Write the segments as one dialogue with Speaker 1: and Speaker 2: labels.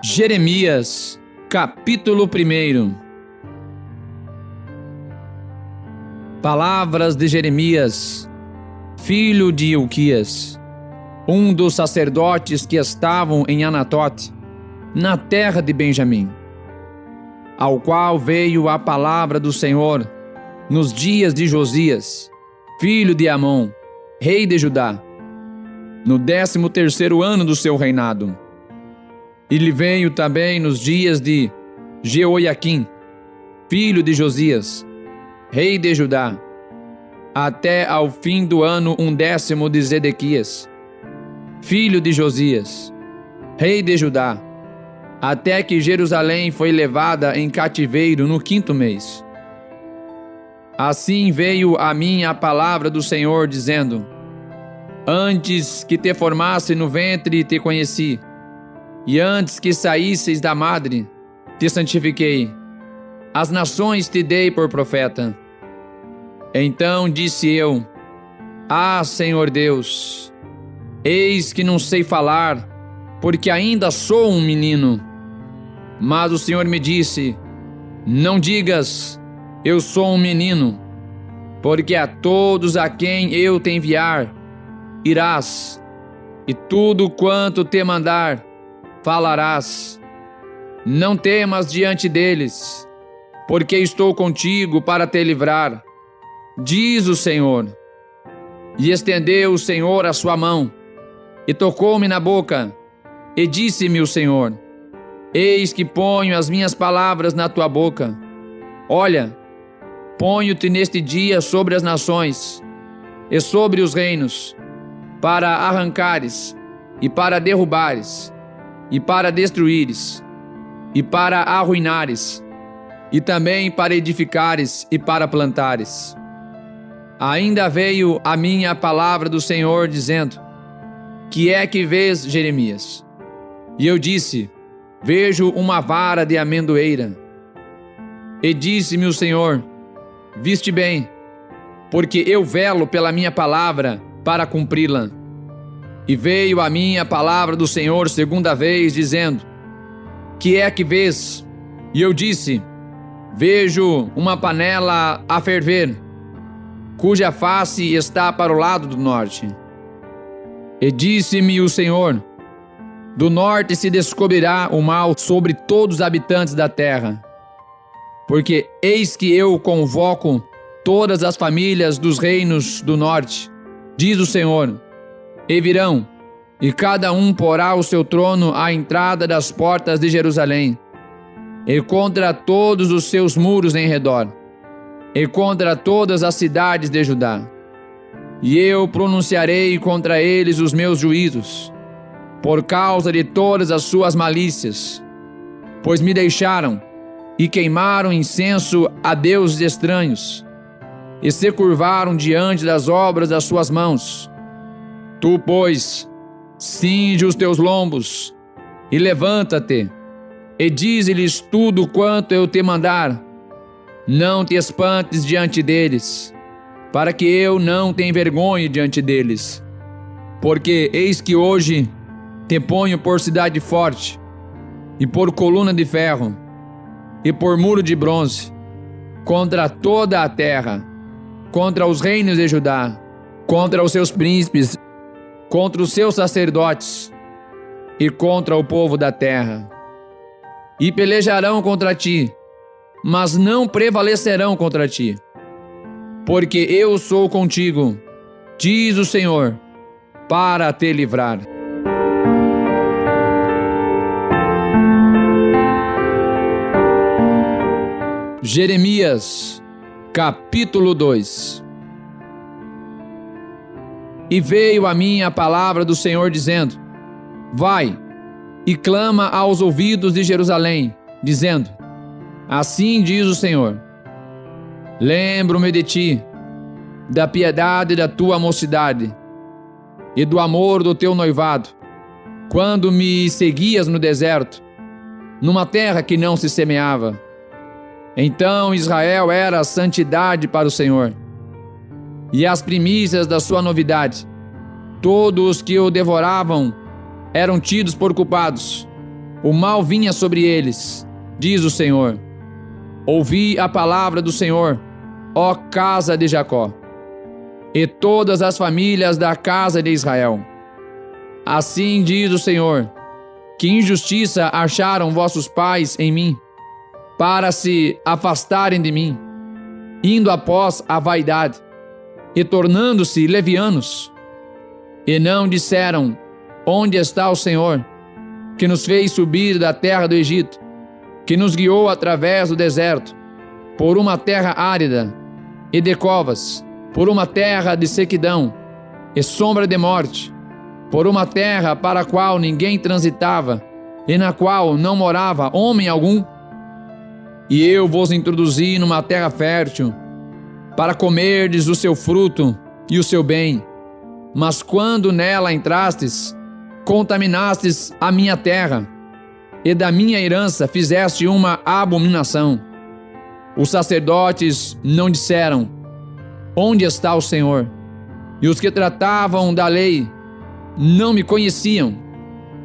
Speaker 1: Jeremias, capítulo 1. Palavras de Jeremias, filho de Ilquias, um dos sacerdotes que estavam em Anatote, na terra de Benjamim, ao qual veio a palavra do Senhor nos dias de Josias, filho de Amon, rei de Judá, no 13º ano do seu reinado. E lhe veio também nos dias de Jeoiaquim, filho de Josias, rei de Judá, até ao fim do ano 10º de Zedequias, filho de Josias, rei de Judá, até que Jerusalém foi levada em cativeiro no 5º mês. Assim veio a mim a palavra do Senhor, dizendo: Antes que te formasse no ventre te conheci, e antes que saísseis da madre, te santifiquei. As nações te dei por profeta. Então disse eu: Ah, Senhor Deus, eis que não sei falar, porque ainda sou um menino. Mas o Senhor me disse: Não digas, eu sou um menino, porque a todos a quem eu te enviar, irás, e tudo quanto te mandar, falarás. Não temas diante deles, porque estou contigo para te livrar, diz o Senhor. E estendeu o Senhor a sua mão, e tocou-me na boca, e disse-me o Senhor: Eis que ponho as minhas palavras na tua boca. Olha, ponho-te neste dia sobre as nações, e sobre os reinos, para arrancares, e para derrubares, e para destruíres, e para arruinares, e também para edificares e para plantares. Ainda veio a mim a palavra do Senhor, dizendo: Que é que vês, Jeremias? E eu disse: Vejo uma vara de amendoeira. E disse-me o Senhor: Viste bem, porque eu velo pela minha palavra para cumpri-la. E veio a mim a palavra do Senhor segunda vez, dizendo: Que é que vês? E eu disse: Vejo uma panela a ferver, cuja face está para o lado do norte. E disse-me o Senhor: Do norte se descobrirá o mal sobre todos os habitantes da terra. Porque eis que eu convoco todas as famílias dos reinos do norte, diz o Senhor, e virão, e cada um porá o seu trono à entrada das portas de Jerusalém, e contra todos os seus muros em redor, e contra todas as cidades de Judá. E eu pronunciarei contra eles os meus juízos, por causa de todas as suas malícias, pois me deixaram e queimaram incenso a deuses estranhos, e se curvaram diante das obras das suas mãos. Tu, pois, cinge os teus lombos, e levanta-te, e dize-lhes tudo quanto eu te mandar. Não te espantes diante deles, para que eu não te envergonhe diante deles. Porque eis que hoje te ponho por cidade forte, e por coluna de ferro, e por muro de bronze, contra toda a terra, contra os reinos de Judá, contra os seus príncipes, contra os seus sacerdotes, e contra o povo da terra. E pelejarão contra ti, mas não prevalecerão contra ti, porque eu sou contigo, diz o Senhor, para te livrar. Jeremias, capítulo 2. E veio a mim a palavra do Senhor, dizendo: Vai, e clama aos ouvidos de Jerusalém, dizendo: Assim diz o Senhor: Lembro-me de ti, da piedade da tua mocidade, e do amor do teu noivado, quando me seguias no deserto, numa terra que não se semeava. Então Israel era a santidade para o Senhor, e as primícias da sua novidade. Todos os que o devoravam eram tidos por culpados, o mal vinha sobre eles, diz o Senhor. Ouvi a palavra do Senhor, ó casa de Jacó, e todas as famílias da casa de Israel. Assim diz o Senhor, que injustiça acharam vossos pais em mim, para se afastarem de mim, indo após a vaidade, e tornando-se levianos. E não disseram, onde está o Senhor, que nos fez subir da terra do Egito, que nos guiou através do deserto, por uma terra árida e de covas, por uma terra de sequidão e sombra de morte, por uma terra para a qual ninguém transitava e na qual não morava homem algum. E eu vos introduzi numa terra fértil, para comerdes o seu fruto e o seu bem. Mas quando nela entrastes, contaminastes a minha terra, e da minha herança fizeste uma abominação. Os sacerdotes não disseram, onde está o Senhor? E os que tratavam da lei não me conheciam,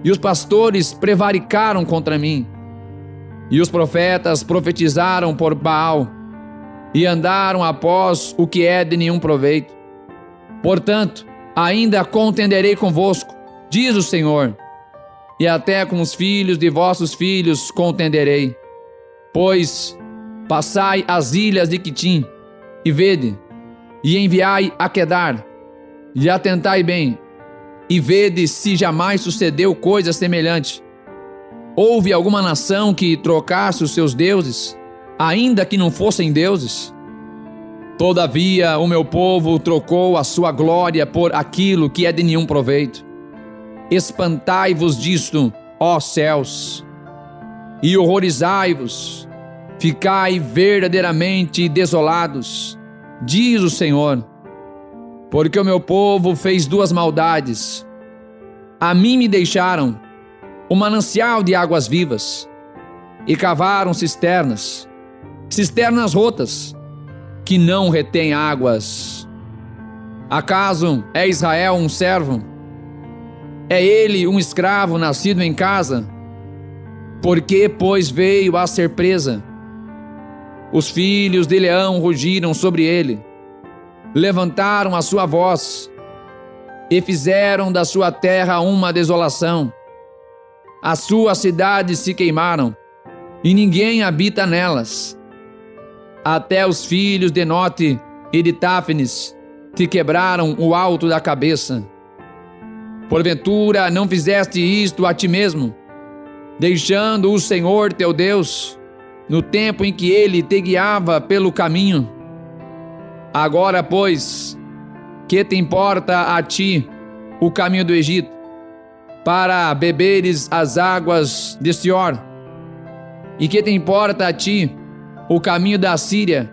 Speaker 1: e os pastores prevaricaram contra mim. E os profetas profetizaram por Baal, e andaram após o que é de nenhum proveito. Portanto, ainda contenderei convosco, diz o Senhor, e até com os filhos de vossos filhos contenderei. Pois passai as ilhas de Quitim, e vede, e enviai a Quedar, e atentai bem, e vede se jamais sucedeu coisa semelhante. Houve alguma nação que trocasse os seus deuses, ainda que não fossem deuses? Todavia o meu povo trocou a sua glória por aquilo que é de nenhum proveito. Espantai-vos disto, ó céus, e horrorizai-vos, ficai verdadeiramente desolados, diz o Senhor, porque o meu povo fez duas maldades. A mim me deixaram o manancial de águas vivas, e cavaram cisternas rotas, que não retêm águas. Acaso é Israel um servo? É ele um escravo nascido em casa? Por que, pois, veio a ser presa? Os filhos de leão rugiram sobre ele, levantaram a sua voz, e fizeram da sua terra uma desolação. As suas cidades se queimaram, e ninguém habita nelas. Até os filhos de Note e de Táfnis te quebraram o alto da cabeça. Porventura não fizeste isto a ti mesmo, deixando o Senhor teu Deus, no tempo em que ele te guiava pelo caminho? Agora, pois, que te importa a ti o caminho do Egito, para beberes as águas de Sior? E que te importa a ti o caminho da Síria,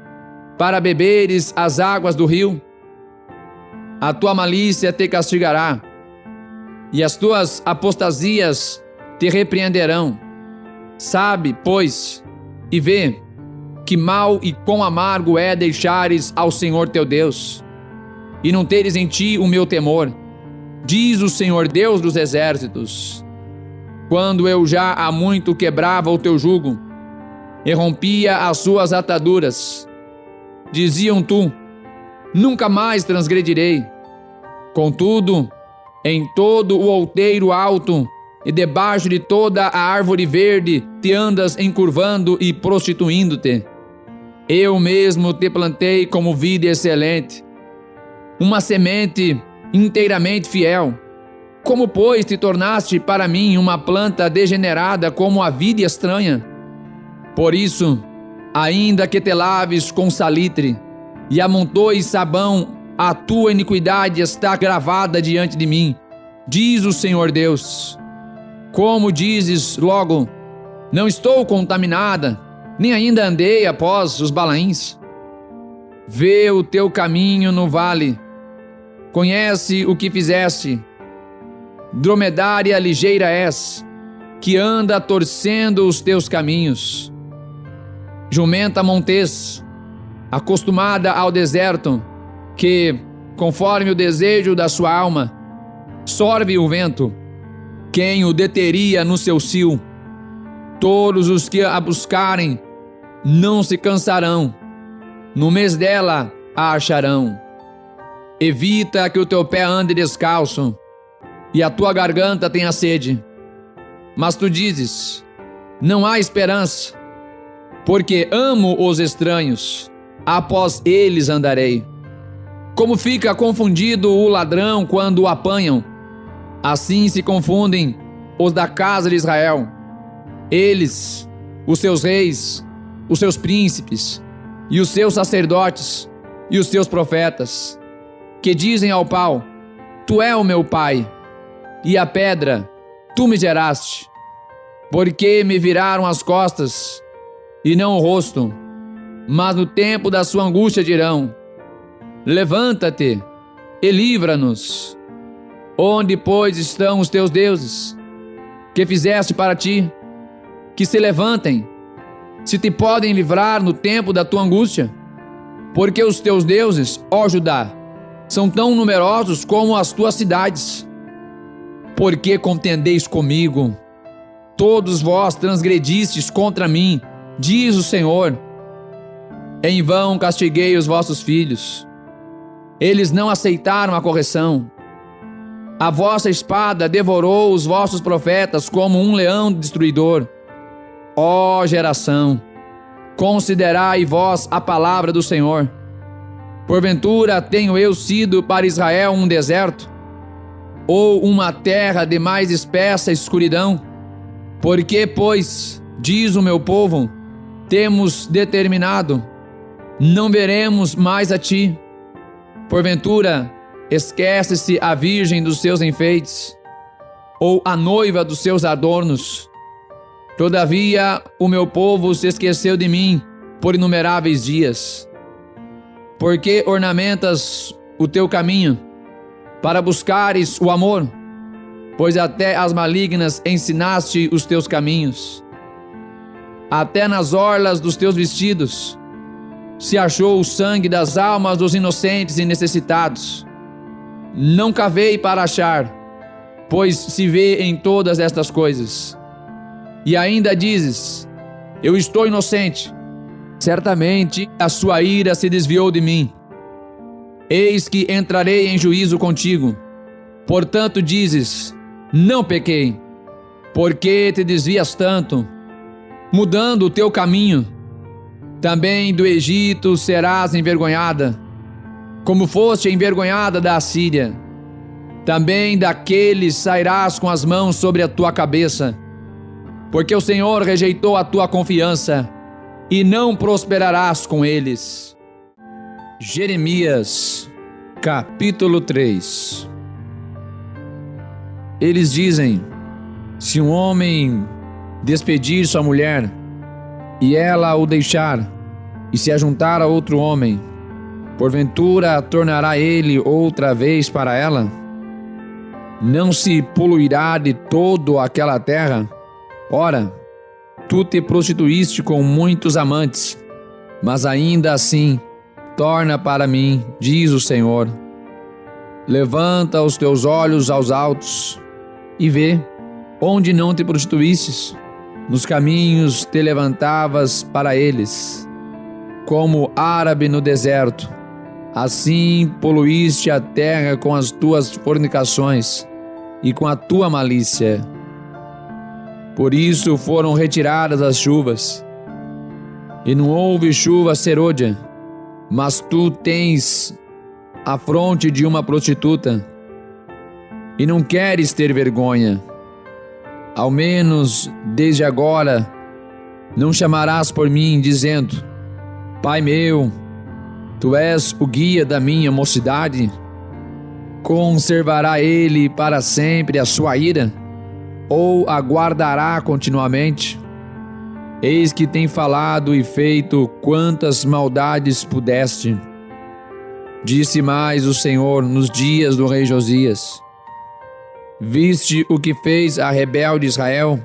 Speaker 1: para beberes as águas do rio? A tua malícia te castigará, e as tuas apostasias te repreenderão. Sabe, pois, e vê, que mal e quão amargo é deixares ao Senhor teu Deus, e não teres em ti o meu temor, diz o Senhor Deus dos exércitos. Quando eu já há muito quebrava o teu jugo, e rompia as suas ataduras, diziam tu, nunca mais transgredirei. Contudo, em todo o outeiro alto e debaixo de toda a árvore verde te andas encurvando e prostituindo-te. Eu mesmo te plantei como vide excelente, uma semente inteiramente fiel. Como, pois, te tornaste para mim uma planta degenerada como a vide estranha? Por isso, ainda que te laves com salitre e amontoes sabão, a tua iniquidade está gravada diante de mim, diz o Senhor Deus. Como dizes logo, não estou contaminada, nem ainda andei após os Balaíns? Vê o teu caminho no vale, conhece o que fizeste. Dromedária ligeira és, que anda torcendo os teus caminhos. Jumenta montês, acostumada ao deserto, que, conforme o desejo da sua alma, sorve o vento. Quem o deteria no seu cio? Todos os que a buscarem não se cansarão. No mês dela a acharão. Evita que o teu pé ande descalço e a tua garganta tenha sede. Mas tu dizes: não há esperança, porque amo os estranhos, após eles andarei. Como fica confundido o ladrão quando o apanham, assim se confundem os da casa de Israel. Eles, os seus reis, os seus príncipes, e os seus sacerdotes, e os seus profetas, que dizem ao pau: tu é o meu pai, e à pedra, tu me geraste. Porque me viraram as costas, e não o rosto, mas no tempo da sua angústia dirão: levanta-te e livra-nos. Onde, pois, estão os teus deuses, que fizeste para ti, que se levantem, se te podem livrar no tempo da tua angústia? Porque os teus deuses, ó Judá, são tão numerosos como as tuas cidades. Porque contendeis comigo? Todos vós transgredistes contra mim, diz o Senhor. Em vão castiguei os vossos filhos. Eles não aceitaram a correção. A vossa espada devorou os vossos profetas como um leão destruidor. Ó geração, considerai vós a palavra do Senhor. Porventura tenho eu sido para Israel um deserto, ou uma terra de mais espessa escuridão? Porque, pois, diz o meu povo, temos determinado, não veremos mais a ti. Porventura, esquece-se a virgem dos seus enfeites, ou a noiva dos seus adornos. Todavia, o meu povo se esqueceu de mim por inumeráveis dias. Porque ornamentas o teu caminho, para buscares o amor? Pois até as malignas ensinaste os teus caminhos. Até nas orlas dos teus vestidos se achou o sangue das almas dos inocentes e necessitados. Não cavei para achar, pois se vê em todas estas coisas. E ainda dizes: eu estou inocente. Certamente a sua ira se desviou de mim. Eis que entrarei em juízo contigo. Portanto dizes: não pequei. Porque te desvias tanto, mudando o teu caminho? Também do Egito serás envergonhada, como foste envergonhada da Assíria. Também daqueles sairás com as mãos sobre a tua cabeça, porque o Senhor rejeitou a tua confiança, e não prosperarás com eles. Jeremias, capítulo 3. Eles dizem: se um homem despedir sua mulher, e ela o deixar, e se ajuntar a outro homem, porventura tornará ele outra vez para ela? Não se poluirá de todo aquela terra? Ora, tu te prostituíste com muitos amantes, mas ainda assim torna para mim, diz o Senhor. Levanta os teus olhos aos altos e vê, onde não te prostituístes, nos caminhos te levantavas para eles, como árabe no deserto. Assim poluíste a terra com as tuas fornicações e com a tua malícia. Por isso foram retiradas as chuvas, e não houve chuva serôdia, mas tu tens a fronte de uma prostituta, e não queres ter vergonha. Ao menos desde agora não chamarás por mim, dizendo: Pai meu, tu és o guia da minha mocidade? Conservará ele para sempre a sua ira? Ou aguardará continuamente? Eis que tem falado e feito quantas maldades pudeste. Disse mais o Senhor nos dias do rei Josias: viste o que fez a rebelde Israel?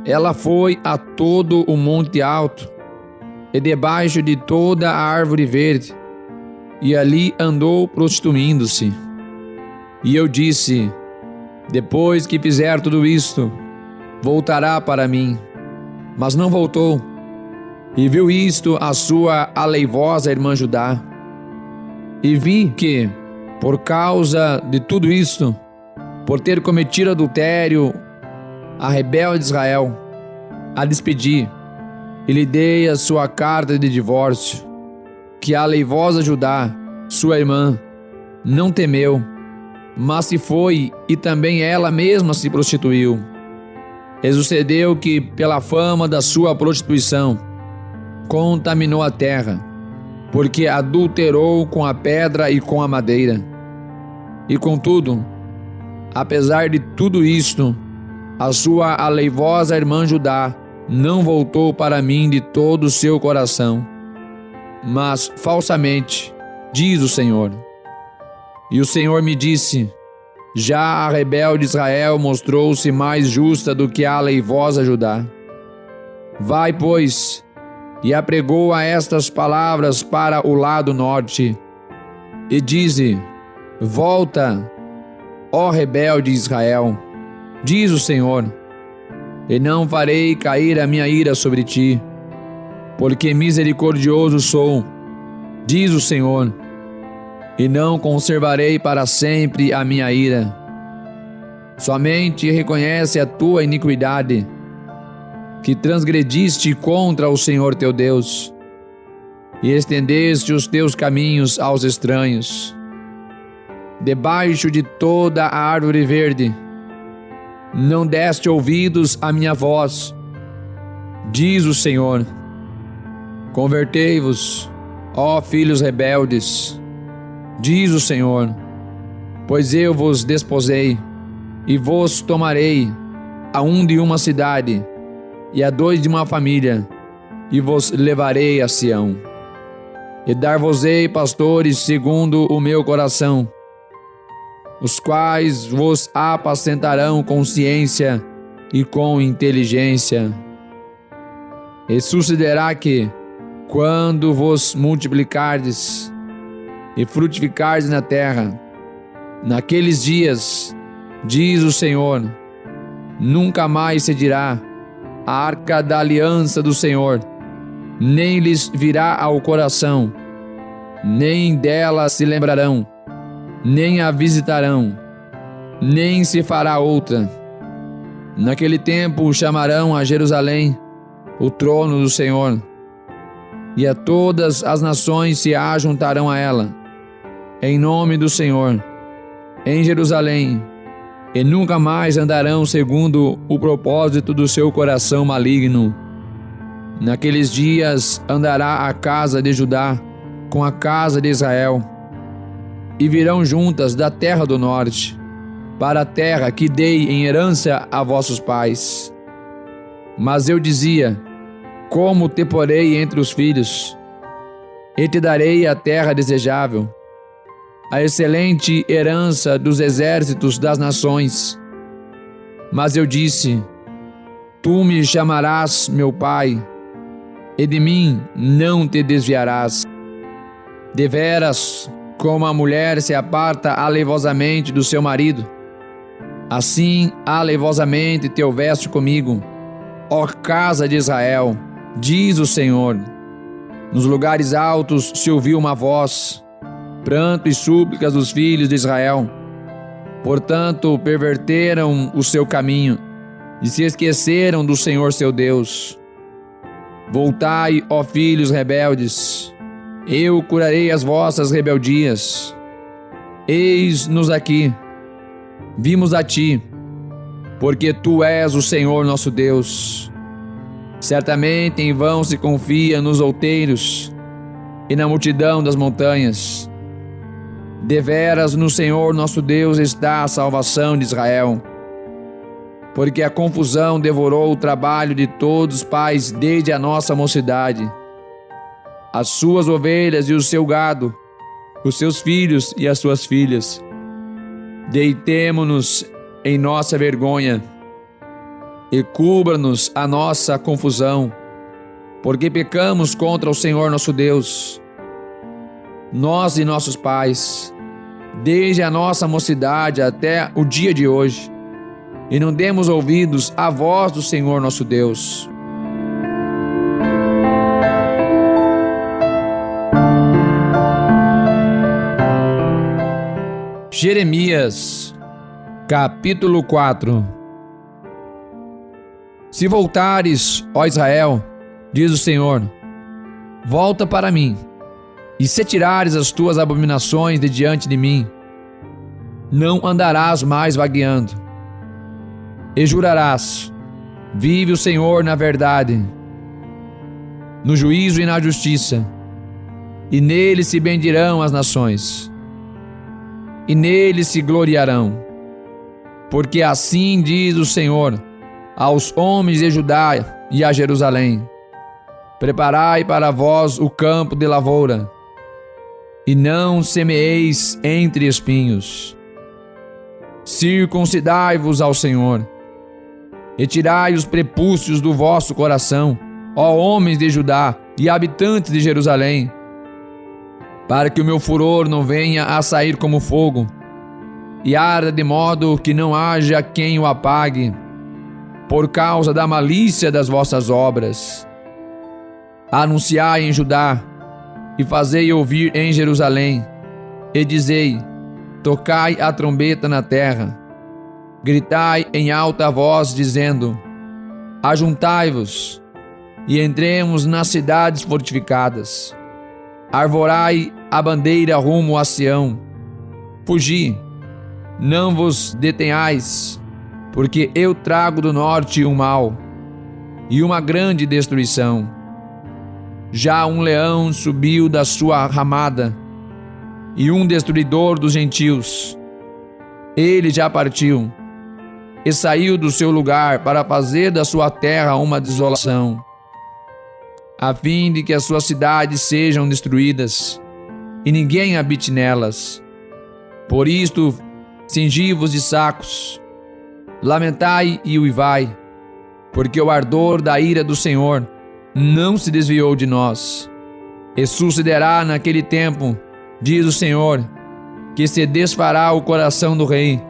Speaker 1: Ela foi a todo o monte alto, e debaixo de toda a árvore verde, e ali andou prostituindo-se. E eu disse: depois que fizer tudo isto, voltará para mim, mas não voltou. E viu isto a sua aleivosa irmã Judá. E vi que, por causa de tudo isto, por ter cometido adultério, a rebelde Israel, a despedi, e lhe dei a sua carta de divórcio, que a aleivosa Judá, sua irmã, não temeu, mas se foi, e também ela mesma se prostituiu. E sucedeu que, pela fama da sua prostituição, contaminou a terra, porque adulterou com a pedra e com a madeira. E contudo, apesar de tudo isto, a sua aleivosa irmã Judá não voltou para mim de todo o seu coração, mas falsamente, diz o Senhor. E o Senhor me disse: já a rebelde Israel mostrou-se mais justa do que a aleivosa Judá. Vai, pois, e apregoa estas palavras para o lado norte, e dize: volta, ó rebelde Israel, diz o Senhor, e não farei cair a minha ira sobre ti, porque misericordioso sou, diz o Senhor, e não conservarei para sempre a minha ira. Somente reconhece a tua iniquidade, que transgrediste contra o Senhor teu Deus, e estendeste os teus caminhos aos estranhos. Debaixo de toda a árvore verde, não deste ouvidos à minha voz, diz o Senhor. Convertei-vos, ó filhos rebeldes, diz o Senhor, pois eu vos desposei, e vos tomarei a um de uma cidade, e a dois de uma família, e vos levarei a Sião. E dar-vos-ei pastores segundo o meu coração, os quais vos apacentarão com ciência e com inteligência. E sucederá que, quando vos multiplicardes e frutificardes na terra, naqueles dias, diz o Senhor, nunca mais se dirá: a arca da aliança do Senhor, nem lhes virá ao coração, nem dela se lembrarão, nem a visitarão, nem se fará outra. Naquele tempo chamarão a Jerusalém o trono do Senhor, e a todas as nações se ajuntarão a ela, em nome do Senhor, em Jerusalém, e nunca mais andarão segundo o propósito do seu coração maligno. Naqueles dias andará a casa de Judá com a casa de Israel, e virão juntas da terra do norte, para a terra que dei em herança a vossos pais. Mas eu dizia: como te porei entre os filhos, e te darei a terra desejável, a excelente herança dos exércitos das nações. Mas eu disse: tu me chamarás meu pai, e de mim não te desviarás. Deveras, como a mulher se aparta aleivosamente do seu marido, assim aleivosamente te houveste comigo, ó casa de Israel, diz o Senhor. Nos lugares altos se ouviu uma voz, pranto e súplicas dos filhos de Israel. Portanto, perverteram o seu caminho e se esqueceram do Senhor seu Deus. Voltai, ó filhos rebeldes, eu curarei as vossas rebeldias. Eis-nos aqui, vimos a ti, porque tu és o Senhor nosso Deus. Certamente em vão se confia nos outeiros e na multidão das montanhas. Deveras no Senhor nosso Deus está a salvação de Israel, porque a confusão devorou o trabalho de todos os pais desde a nossa mocidade. As suas ovelhas e o seu gado, os seus filhos e as suas filhas. Deitemo-nos em nossa vergonha e cubra-nos a nossa confusão, porque pecamos contra o Senhor nosso Deus, nós e nossos pais, desde a nossa mocidade até o dia de hoje, e não demos ouvidos à voz do Senhor nosso Deus. Jeremias, capítulo 4. Se voltares, ó Israel, diz o Senhor, volta para mim, e se tirares as tuas abominações de diante de mim, não andarás mais vagueando. E jurarás, vive o Senhor na verdade, no juízo e na justiça, e nele se bendirão as nações, e nele se gloriarão. Porque assim diz o Senhor aos homens de Judá e a Jerusalém: preparai para vós o campo de lavoura, e não semeeis entre espinhos. Circuncidai-vos ao Senhor, e tirai os prepúcios do vosso coração, ó homens de Judá e habitantes de Jerusalém, para que o meu furor não venha a sair como fogo, e arda de modo que não haja quem o apague, por causa da malícia das vossas obras. Anunciai em Judá, e fazei ouvir em Jerusalém, e dizei: tocai a trombeta na terra, gritai em alta voz, dizendo: ajuntai-vos, e entremos nas cidades fortificadas. Arvorai a bandeira rumo a Sião. Fugi, não vos detenhais, porque eu trago do norte um mal e uma grande destruição. Já um leão subiu da sua ramada, e um destruidor dos gentios. Ele já partiu e saiu do seu lugar para fazer da sua terra uma desolação, a fim de que as suas cidades sejam destruídas e ninguém habite nelas. Por isto, cingi-vos de sacos, lamentai e uivai, porque o ardor da ira do Senhor não se desviou de nós. E sucederá naquele tempo, diz o Senhor, que se desfará o coração do rei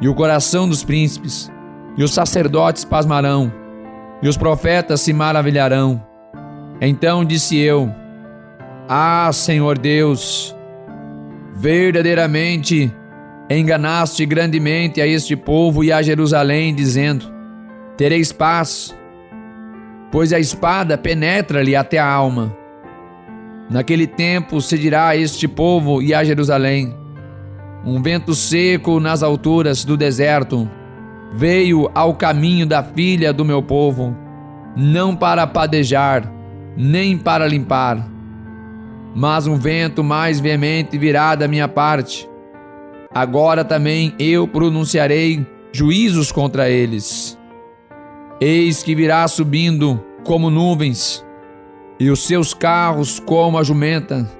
Speaker 1: e o coração dos príncipes, e os sacerdotes pasmarão, e os profetas se maravilharão. Então disse eu: ah, Senhor Deus, verdadeiramente enganaste grandemente a este povo e a Jerusalém, dizendo: tereis paz, pois a espada penetra-lhe até a alma. Naquele tempo se dirá a este povo e a Jerusalém: um vento seco nas alturas do deserto veio ao caminho da filha do meu povo, não para padejar, nem para limpar, mas um vento mais veemente virá da minha parte. Agora também eu pronunciarei juízos contra eles. Eis que virá subindo como nuvens, e os seus carros como a jumenta,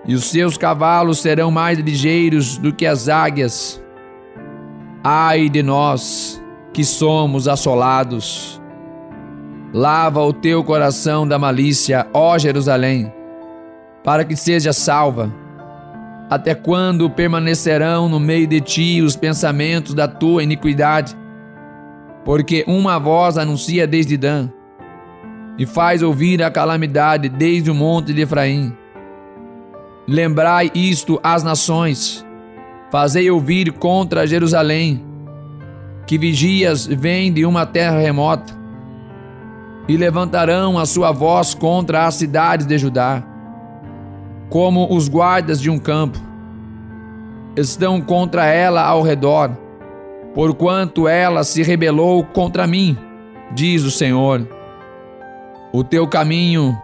Speaker 1: e os seus cavalos serão mais ligeiros do que as águias. Ai de nós, que somos assolados! Lava o teu coração da malícia, ó Jerusalém, para que seja salva. Até quando permanecerão no meio de ti os pensamentos da tua iniquidade? Porque uma voz anuncia desde Dan, e faz ouvir a calamidade desde o monte de Efraim. Lembrai isto às nações, fazei ouvir contra Jerusalém, que vigias vêm de uma terra remota, e levantarão a sua voz contra as cidades de Judá, como os guardas de um campo. Estão contra ela ao redor, porquanto ela se rebelou contra mim, diz o Senhor. O teu caminho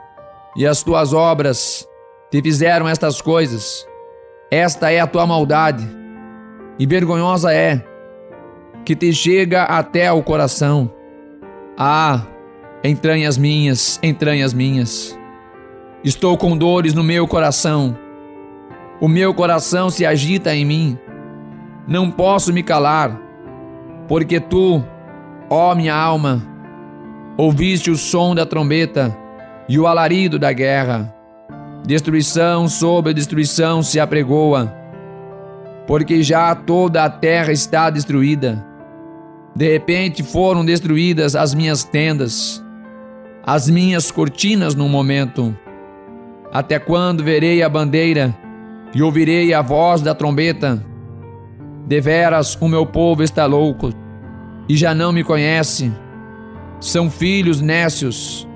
Speaker 1: e as tuas obras te fizeram estas coisas. Esta é a tua maldade, e vergonhosa é, que te chega até ao coração. Ah, entranhas minhas, entranhas minhas. Estou com dores no meu coração. O meu coração se agita em mim. Não posso me calar, porque tu, ó minha alma, ouviste o som da trombeta e o alarido da guerra. Destruição sobre destruição se apregoa, porque já toda a terra está destruída. De repente foram destruídas as minhas tendas, as minhas cortinas num momento. Até quando verei a bandeira e ouvirei a voz da trombeta? Deveras o meu povo está louco e já não me conhece. São filhos nécios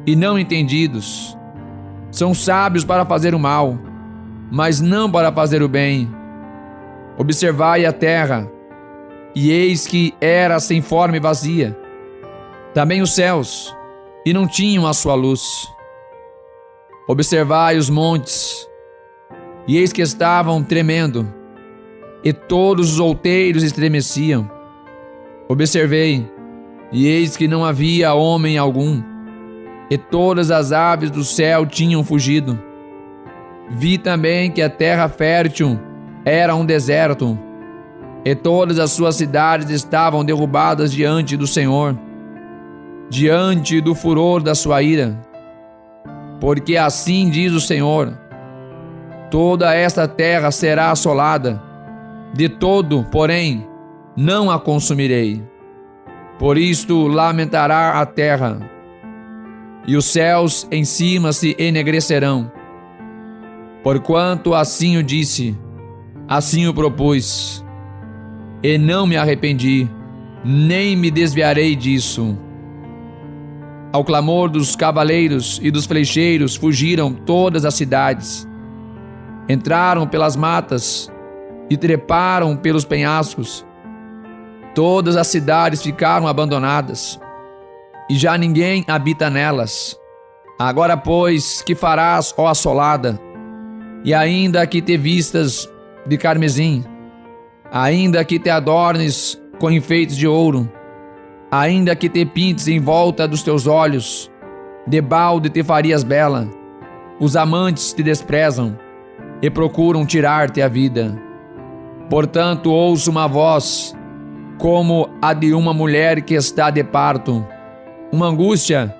Speaker 1: e não entendidos. São sábios para fazer o mal, mas não para fazer o bem. Observai a terra, e eis que era sem forma e vazia. Também os céus, e não tinham a sua luz. Observai os montes, e eis que estavam tremendo, e todos os outeiros estremeciam. Observei, e eis que não havia homem algum, e todas as aves do céu tinham fugido. Vi também que a terra fértil era um deserto, e todas as suas cidades estavam derrubadas diante do Senhor, diante do furor da sua ira. Porque assim diz o Senhor: toda esta terra será assolada, de todo, porém, não a consumirei. Por isto lamentará a terra, e os céus em cima se enegrecerão. Porquanto assim o disse, assim o propus, e não me arrependi, nem me desviarei disso. Ao clamor dos cavaleiros e dos flecheiros fugiram todas as cidades. Entraram pelas matas e treparam pelos penhascos. Todas as cidades ficaram abandonadas, e já ninguém habita nelas. Agora, pois, que farás, ó assolada? E ainda que te vistas de carmesim, ainda que te adornes com enfeites de ouro, ainda que te pintes em volta dos teus olhos, debalde te farias bela. Os amantes te desprezam e procuram tirar-te a vida. Portanto, ouço uma voz como a de uma mulher que está de parto, uma angústia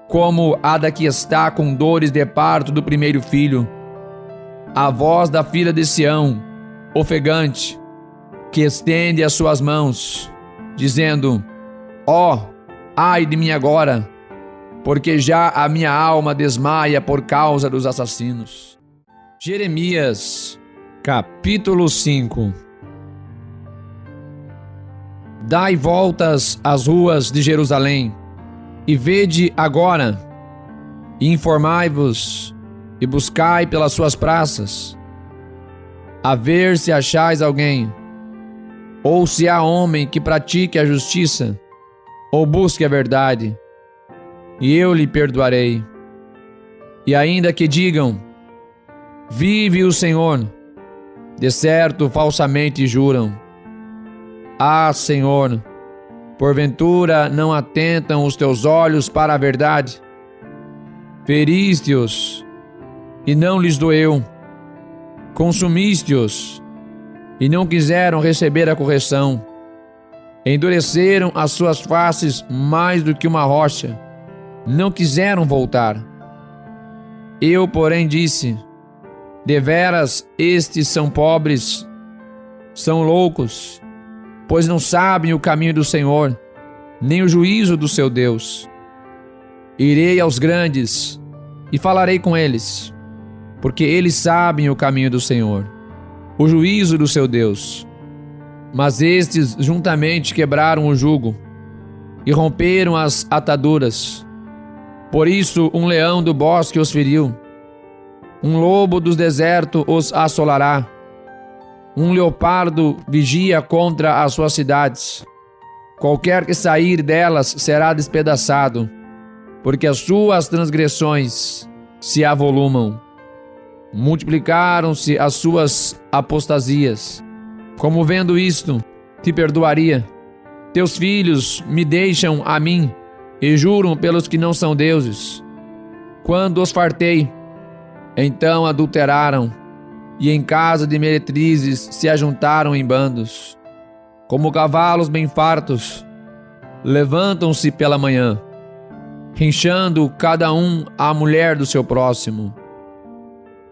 Speaker 1: como a da que está com dores de parto do primeiro filho. A voz da filha de Sião, ofegante, que estende as suas mãos, dizendo: ó, ai de mim agora, porque já a minha alma desmaia por causa dos assassinos. Jeremias, capítulo 5. Dai voltas às ruas de Jerusalém, e vede agora, e informai-vos, e buscai pelas suas praças, a ver se achais alguém, ou se há homem que pratique a justiça, ou busque a verdade, e eu lhe perdoarei. E ainda que digam: vive o Senhor, de certo falsamente juram. Ah, Senhor, porventura não atentam os teus olhos para a verdade? Feriste-os, e não lhes doeu. Consumiste-os, e não quiseram receber a correção. Endureceram as suas faces mais do que uma rocha, não quiseram voltar. Eu, porém, disse: deveras estes são pobres, são loucos, pois não sabem o caminho do Senhor, nem o juízo do seu Deus. Irei aos grandes e falarei com eles, porque eles sabem o caminho do Senhor, o juízo do seu Deus. Mas estes juntamente quebraram o jugo e romperam as ataduras. Por isso um leão do bosque os feriu, um lobo dos desertos os assolará. Um leopardo vigia contra as suas cidades. Qualquer que sair delas será despedaçado, porque as suas transgressões se avolumam. Multiplicaram-se as suas apostasias. Como vendo isto, te perdoaria. Teus filhos me deixam a mim e juram pelos que não são deuses. Quando os fartei, então adulteraram, e em casa de meretrizes se ajuntaram em bandos. Como cavalos bem fartos, levantam-se pela manhã, rinchando cada um a mulher do seu próximo.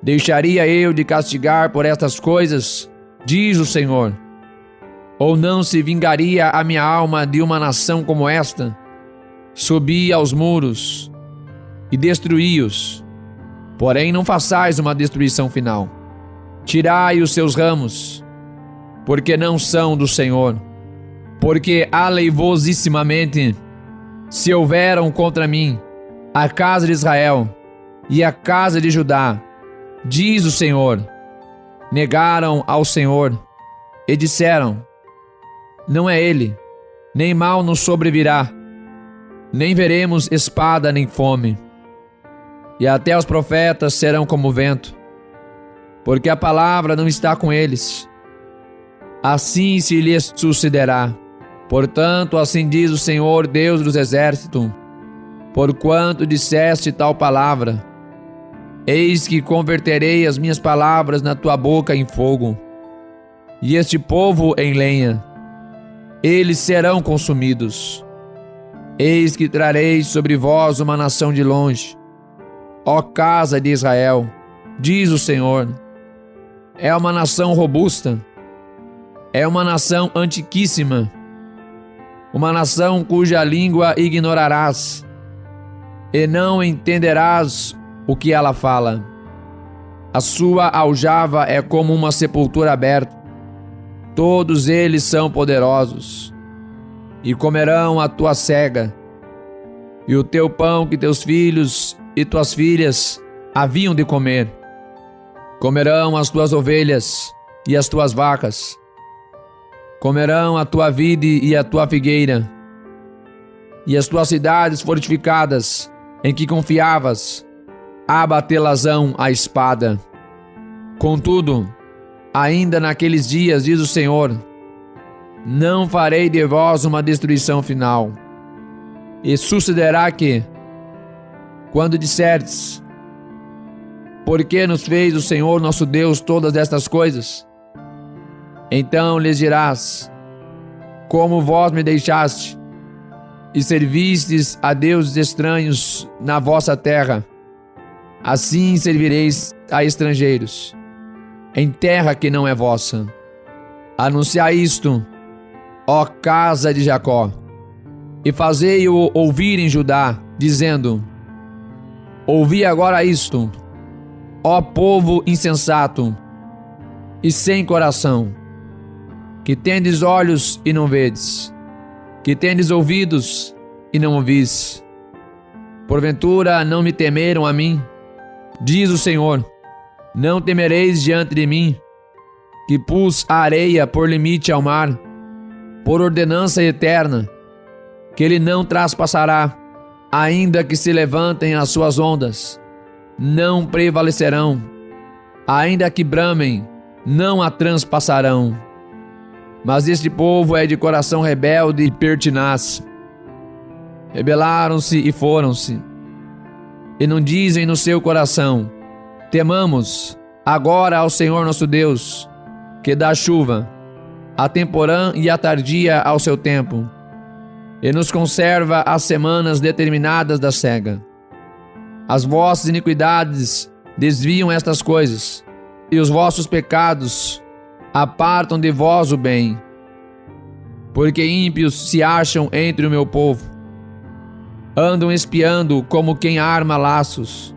Speaker 1: Deixaria eu de castigar por estas coisas, diz o Senhor? Ou não se vingaria a minha alma de uma nação como esta? Subi aos muros e destruí-os, porém não façais uma destruição final. Tirai os seus ramos, porque não são do Senhor. Porque aleivosissimamente se houveram contra mim a casa de Israel e a casa de Judá, diz o Senhor. Negaram ao Senhor e disseram: não é Ele, nem mal nos sobrevirá, nem veremos espada nem fome. E até os profetas serão como vento, porque a palavra não está com eles. Assim se lhes sucederá. Portanto, assim diz o Senhor, Deus dos exércitos: porquanto disseste tal palavra, eis que converterei as minhas palavras na tua boca em fogo, e este povo em lenha. Eles serão consumidos. Eis que trarei sobre vós uma nação de longe, ó casa de Israel, diz o Senhor. É uma nação robusta, é uma nação antiquíssima, uma nação cuja língua ignorarás, e não entenderás o que ela fala. A sua aljava é como uma sepultura aberta. Todos eles são poderosos, e comerão a tua cega, e o teu pão que teus filhos e tuas filhas haviam de comer. Comerão as tuas ovelhas e as tuas vacas, comerão a tua vide e a tua figueira, e as tuas cidades fortificadas, em que confiavas, abatê-las-ão a espada. Contudo, ainda naqueles dias, diz o Senhor, não farei de vós uma destruição final. E sucederá que, quando disserdes: por que nos fez o Senhor nosso Deus todas estas coisas? Então lhes dirás: como vós me deixaste, e servistes a deuses estranhos na vossa terra, assim servireis a estrangeiros, em terra que não é vossa. Anunciai isto, ó casa de Jacó, e fazei-o ouvir em Judá, dizendo: ouvi agora isto, ó povo insensato e sem coração, que tendes olhos e não vedes, que tendes ouvidos e não ouvis. Porventura não me temeram a mim, diz o Senhor. Não temereis diante de mim, que pus a areia por limite ao mar, por ordenança eterna, que ele não traspassará, ainda que se levantem as suas ondas, não prevalecerão, ainda que bramem, não a transpassarão. Mas este povo é de coração rebelde e pertinaz. Rebelaram-se e foram-se, e não dizem no seu coração: temamos agora ao Senhor nosso Deus, que dá chuva, a temporã e a tardia ao seu tempo, e nos conserva as semanas determinadas da cega. As vossas iniquidades desviam estas coisas, e os vossos pecados apartam de vós o bem. Porque ímpios se acham entre o meu povo, andam espiando como quem arma laços,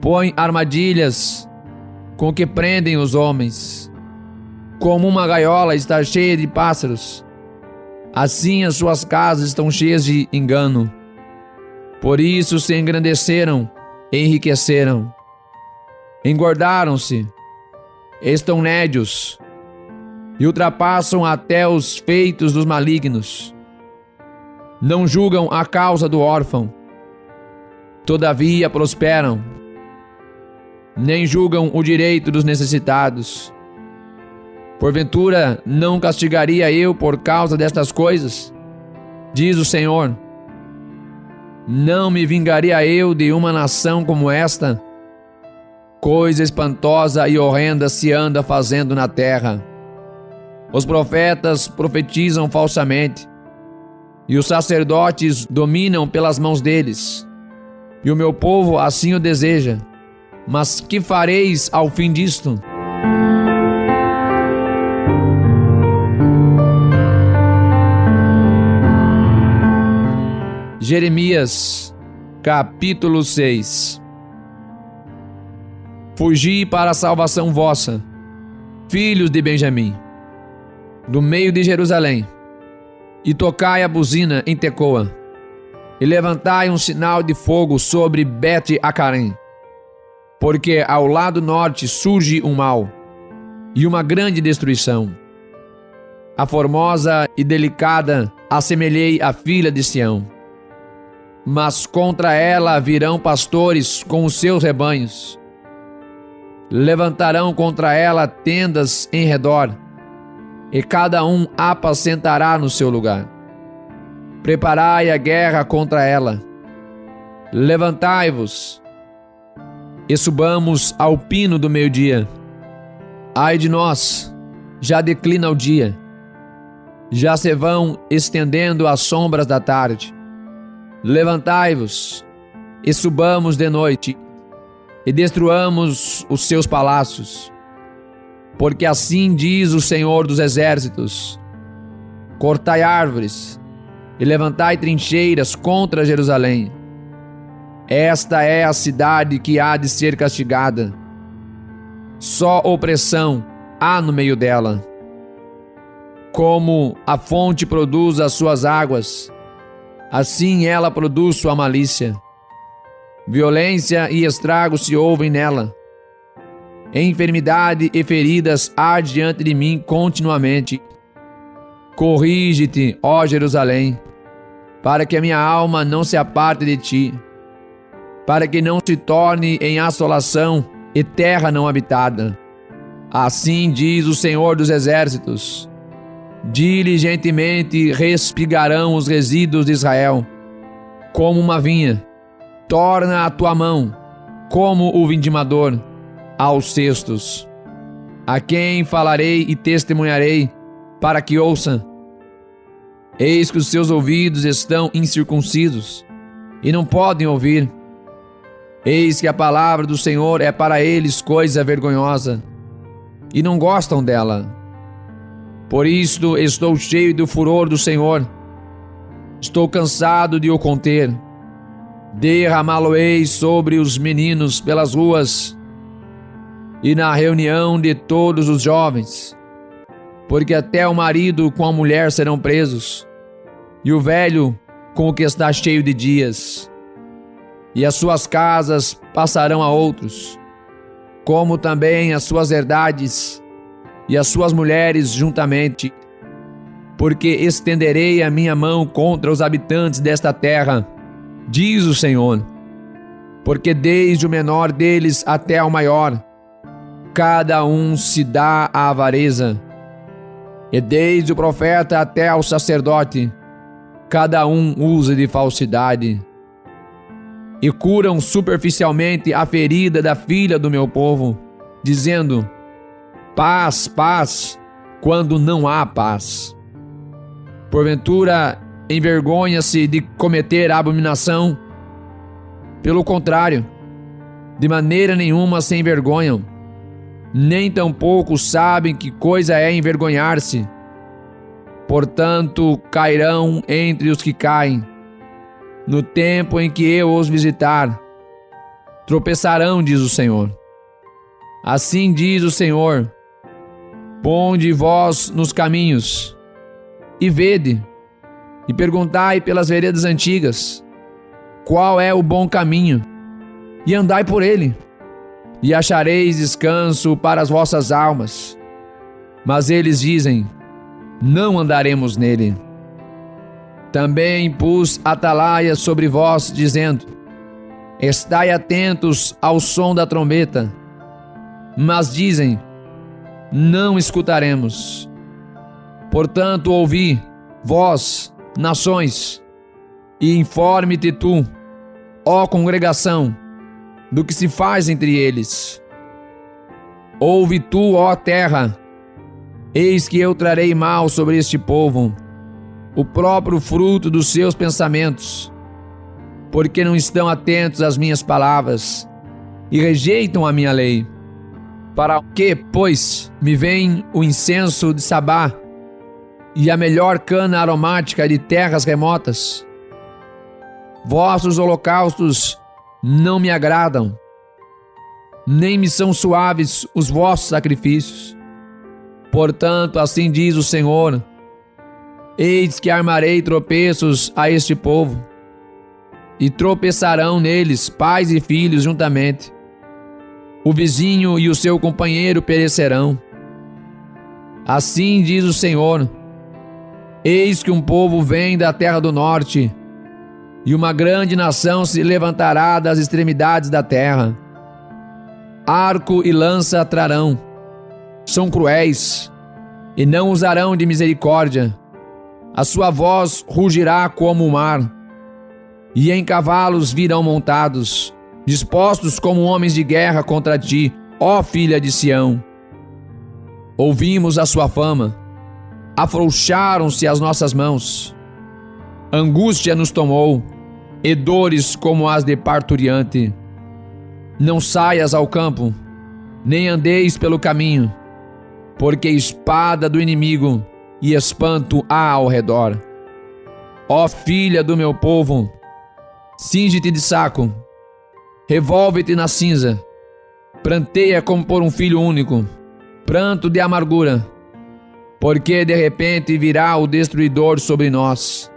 Speaker 1: põem armadilhas com que prendem os homens. Como uma gaiola está cheia de pássaros, assim as suas casas estão cheias de engano. Por isso se engrandeceram e enriqueceram, engordaram-se, estão nédios e ultrapassam até os feitos dos malignos. Não julgam a causa do órfão, todavia prosperam, nem julgam o direito dos necessitados. Porventura não castigaria eu por causa destas coisas? Diz o Senhor. Não me vingaria eu de uma nação como esta? Coisa espantosa e horrenda se anda fazendo na terra. Os profetas profetizam falsamente, e os sacerdotes dominam pelas mãos deles, e o meu povo assim o deseja. Mas que fareis ao fim disto? Jeremias, capítulo 6. Fugi para a salvação vossa, filhos de Benjamim, do meio de Jerusalém, e tocai a buzina em Tecoa, e levantai um sinal de fogo sobre Bet-Acarém, porque ao lado norte surge um mal e uma grande destruição. A formosa e delicada assemelhei à filha de Sião, mas contra ela virão pastores com os seus rebanhos. Levantarão contra ela tendas em redor, e cada um apacentará no seu lugar. Preparai a guerra contra ela. Levantai-vos e subamos ao pino do meio-dia. Ai de nós, já declina o dia, já se vão estendendo as sombras da tarde. Levantai-vos e subamos de noite, e destruamos os seus palácios, porque assim diz o Senhor dos Exércitos: cortai árvores e levantai trincheiras contra Jerusalém. Esta é a cidade que há de ser castigada. Só opressão há no meio dela. Como a fonte produz as suas águas, assim ela produz sua malícia. Violência e estrago se ouvem nela. Enfermidade e feridas há diante de mim continuamente. Corrige-te, ó Jerusalém, para que a minha alma não se aparte de ti, para que não se torne em assolação e terra não habitada. Assim diz o Senhor dos Exércitos: diligentemente respigarão os resíduos de Israel, como uma vinha. Torna a tua mão, como o vindimador, aos cestos. A quem falarei e testemunharei, para que ouça? Eis que os seus ouvidos estão incircuncisos, e não podem ouvir. Eis que a palavra do Senhor é para eles coisa vergonhosa, e não gostam dela. Por isto estou cheio do furor do Senhor. Estou cansado de o conter. Derramá-lo-ei sobre os meninos pelas ruas e na reunião de todos os jovens, porque até o marido com a mulher serão presos, e o velho com o que está cheio de dias, e as suas casas passarão a outros, como também as suas herdades e as suas mulheres juntamente, porque estenderei a minha mão contra os habitantes desta terra, diz o Senhor, porque desde o menor deles até ao maior, cada um se dá à avareza, e desde o profeta até ao sacerdote, cada um usa de falsidade, e curam superficialmente a ferida da filha do meu povo, dizendo: paz, paz, quando não há paz. Porventura, envergonha-se de cometer abominação? Pelo contrário, de maneira nenhuma se envergonham, nem tampouco sabem que coisa é envergonhar-se. Portanto, cairão entre os que caem. No tempo em que eu os visitar, tropeçarão, diz o Senhor. Assim diz o Senhor: ponde vós nos caminhos, e vede, e perguntai pelas veredas antigas, qual é o bom caminho, e andai por ele, e achareis descanso para as vossas almas. Mas eles dizem: não andaremos nele. Também pus atalaia sobre vós, dizendo: estai atentos ao som da trombeta. Mas dizem: não escutaremos. Portanto, ouvi, vós, nações, e informe-te tu, ó congregação, do que se faz entre eles. Ouve tu, ó terra, eis que eu trarei mal sobre este povo, o próprio fruto dos seus pensamentos, porque não estão atentos às minhas palavras e rejeitam a minha lei. Para que, pois, me vem o incenso de Sabá e a melhor cana aromática de terras remotas? Vossos holocaustos não me agradam, nem me são suaves os vossos sacrifícios. Portanto, assim diz o Senhor: eis que armarei tropeços a este povo, e tropeçarão neles pais e filhos juntamente. O vizinho e o seu companheiro perecerão. Assim diz o Senhor: eis que um povo vem da terra do norte, e uma grande nação se levantará das extremidades da terra. Arco e lança trarão. São cruéis, e não usarão de misericórdia. A sua voz rugirá como o mar, e em cavalos virão montados, dispostos como homens de guerra contra ti, ó filha de Sião. Ouvimos a sua fama, afrouxaram-se as nossas mãos. Angústia nos tomou, e dores como as de parturiente. Não saias ao campo, nem andeis pelo caminho, porque espada do inimigo e espanto há ao redor. Ó filha do meu povo, cinge-te de saco, revolve-te na cinza, pranteia como por um filho único, pranto de amargura, porque de repente virá o destruidor sobre nós.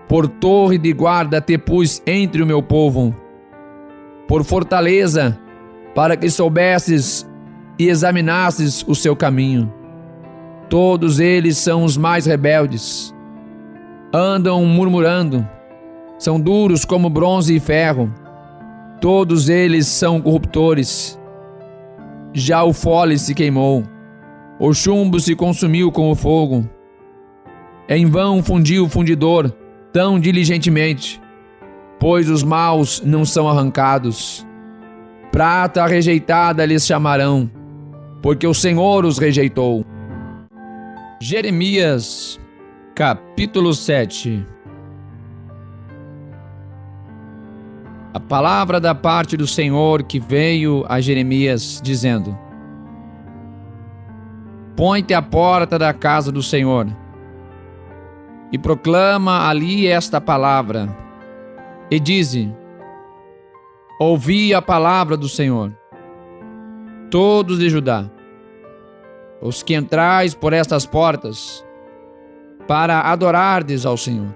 Speaker 1: Por torre de guarda te pus entre o meu povo, por fortaleza, para que soubesses e examinasses o seu caminho. Todos eles são os mais rebeldes, andam murmurando, são duros como bronze e ferro. Todos eles são corruptores. Já o fole se queimou, o chumbo se consumiu com o fogo. Em vão fundiu o fundidor tão diligentemente, pois os maus não são arrancados. Prata rejeitada lhes chamarão, porque o Senhor os rejeitou. Jeremias, capítulo 7. A palavra da parte do Senhor que veio a Jeremias, dizendo: põe-te à porta da casa do Senhor, e proclama ali esta palavra, e dize: ouvi a palavra do Senhor, todos de Judá, os que entrais por estas portas, para adorardes ao Senhor.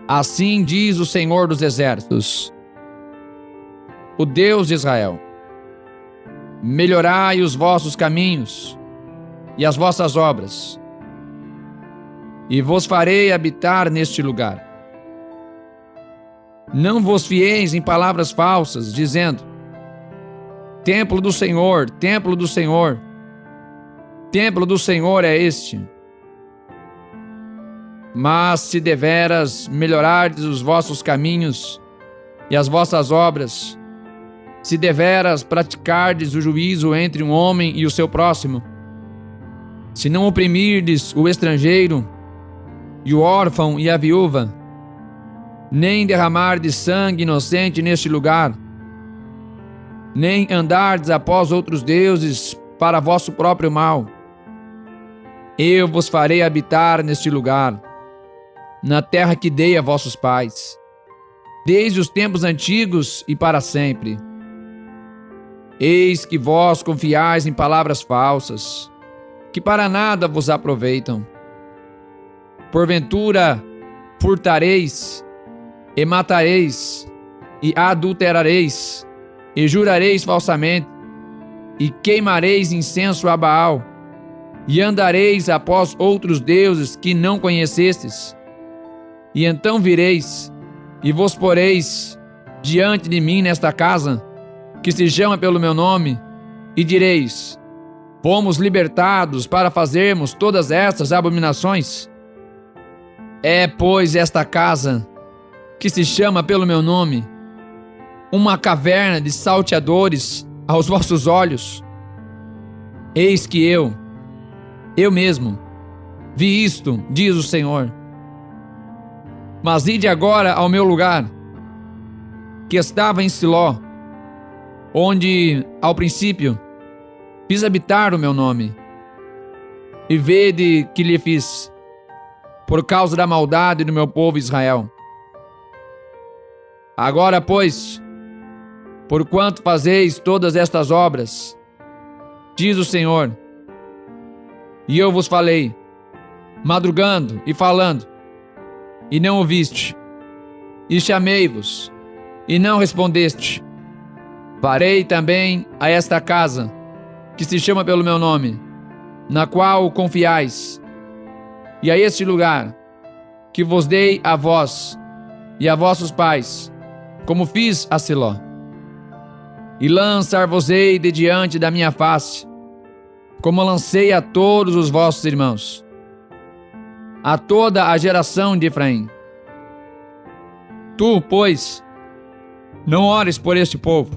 Speaker 1: Assim diz o Senhor dos Exércitos, o Deus de Israel: melhorai os vossos caminhos e as vossas obras, e vos farei habitar neste lugar. Não vos fieis em palavras falsas, dizendo: templo do Senhor, templo do Senhor, templo do Senhor é este. Mas se deveras melhorardes os vossos caminhos e as vossas obras, se deveras praticardes o juízo entre um homem e o seu próximo, se não oprimirdes o estrangeiro e o órfão e a viúva, nem derramardes sangue inocente neste lugar, nem andardes após outros deuses para vosso próprio mal, eu vos farei habitar neste lugar, na terra que dei a vossos pais, desde os tempos antigos e para sempre. Eis que vós confiais em palavras falsas, que para nada vos aproveitam. Porventura, furtareis, e matareis, e adulterareis, e jurareis falsamente, e queimareis incenso a Baal, e andareis após outros deuses que não conhecestes. E então vireis, e vos poreis diante de mim nesta casa, que se chama pelo meu nome, e direis: fomos libertados para fazermos todas estas abominações. É, pois, esta casa, que se chama pelo meu nome, uma caverna de salteadores aos vossos olhos. Eis que eu mesmo, vi isto, diz o Senhor. Mas ide agora ao meu lugar, que estava em Siló, onde, ao princípio, fiz habitar o meu nome, e vede que lhe fiz, por causa da maldade do meu povo Israel. Agora, pois, porquanto fazeis todas estas obras, diz o Senhor. E eu vos falei, madrugando e falando, e não ouviste. E chamei-vos, e não respondeste. Farei também a esta casa, que se chama pelo meu nome, na qual confiais, e a este lugar, que vos dei a vós e a vossos pais, como fiz a Siló. E lançar-vos-ei de diante da minha face, como lancei a todos os vossos irmãos, a toda a geração de Efraim. Tu, pois, não ores por este povo,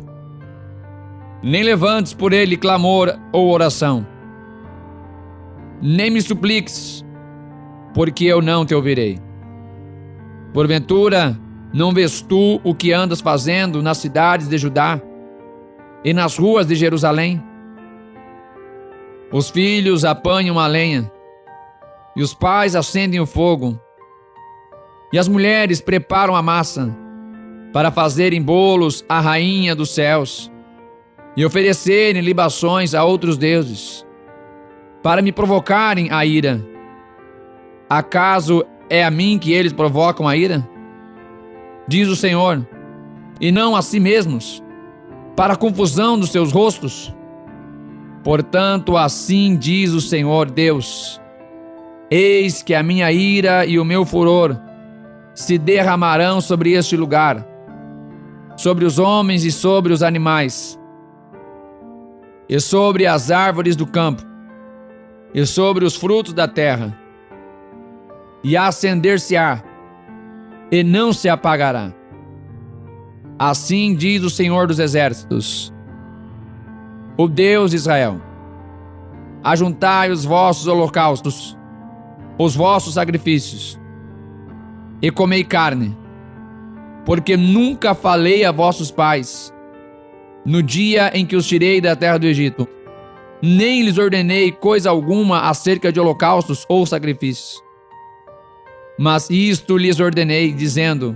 Speaker 1: nem levantes por ele clamor ou oração, nem me supliques, porque eu não te ouvirei. Porventura, não vês tu o que andas fazendo nas cidades de Judá e nas ruas de Jerusalém? Os filhos apanham a lenha, e os pais acendem o fogo, e as mulheres preparam a massa, para fazerem bolos à rainha dos céus, e oferecerem libações a outros deuses, para me provocarem a ira. Acaso é a mim que eles provocam a ira? Diz o Senhor, e não a si mesmos, para a confusão dos seus rostos. Portanto, assim diz o Senhor Deus: eis que a minha ira e o meu furor se derramarão sobre este lugar, sobre os homens e sobre os animais, e sobre as árvores do campo, e sobre os frutos da terra, e acender-se-á, e não se apagará. Assim diz o Senhor dos Exércitos, o Deus de Israel: ajuntai os vossos holocaustos, os vossos sacrifícios, e comei carne, porque nunca falei a vossos pais, no dia em que os tirei da terra do Egito, nem lhes ordenei coisa alguma acerca de holocaustos ou sacrifícios. Mas isto lhes ordenei, dizendo: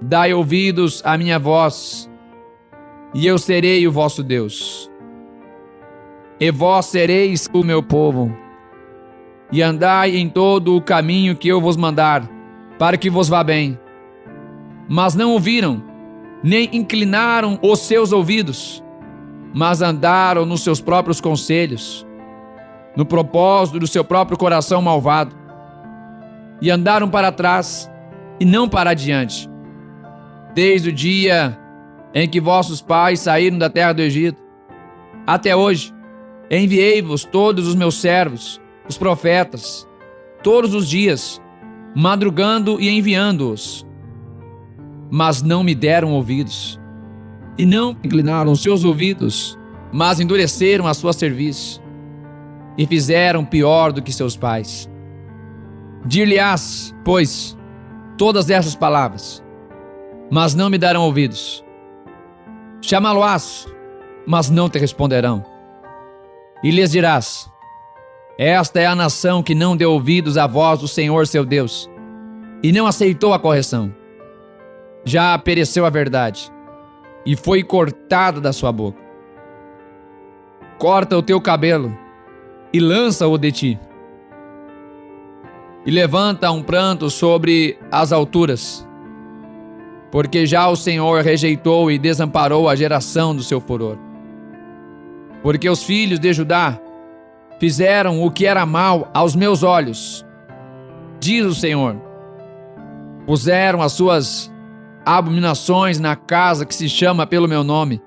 Speaker 1: dai ouvidos à minha voz, e eu serei o vosso Deus. E vós sereis o meu povo, e andai em todo o caminho que eu vos mandar, para que vos vá bem. Mas não ouviram, nem inclinaram os seus ouvidos, mas andaram nos seus próprios conselhos, no propósito do seu próprio coração malvado, e andaram para trás e não para adiante, desde o dia em que vossos pais saíram da terra do Egito, até hoje. Enviei-vos todos os meus servos, os profetas, todos os dias, madrugando e enviando-os. Mas não me deram ouvidos, e não inclinaram os seus ouvidos, mas endureceram a sua cerviz, e fizeram pior do que seus pais. Dir-lhe-ás, pois, todas essas palavras, mas não me darão ouvidos. Chamá-lo-ás, mas não te responderão. E lhes dirás: esta é a nação que não deu ouvidos à voz do Senhor seu Deus, e não aceitou a correção. Já pereceu a verdade, e foi cortada da sua boca. Corta o teu cabelo, e lança-o de ti. E levanta um pranto sobre as alturas, porque já o Senhor rejeitou e desamparou a geração do seu furor. Porque os filhos de Judá fizeram o que era mal aos meus olhos, diz o Senhor. Puseram as suas abominações na casa que se chama pelo meu nome,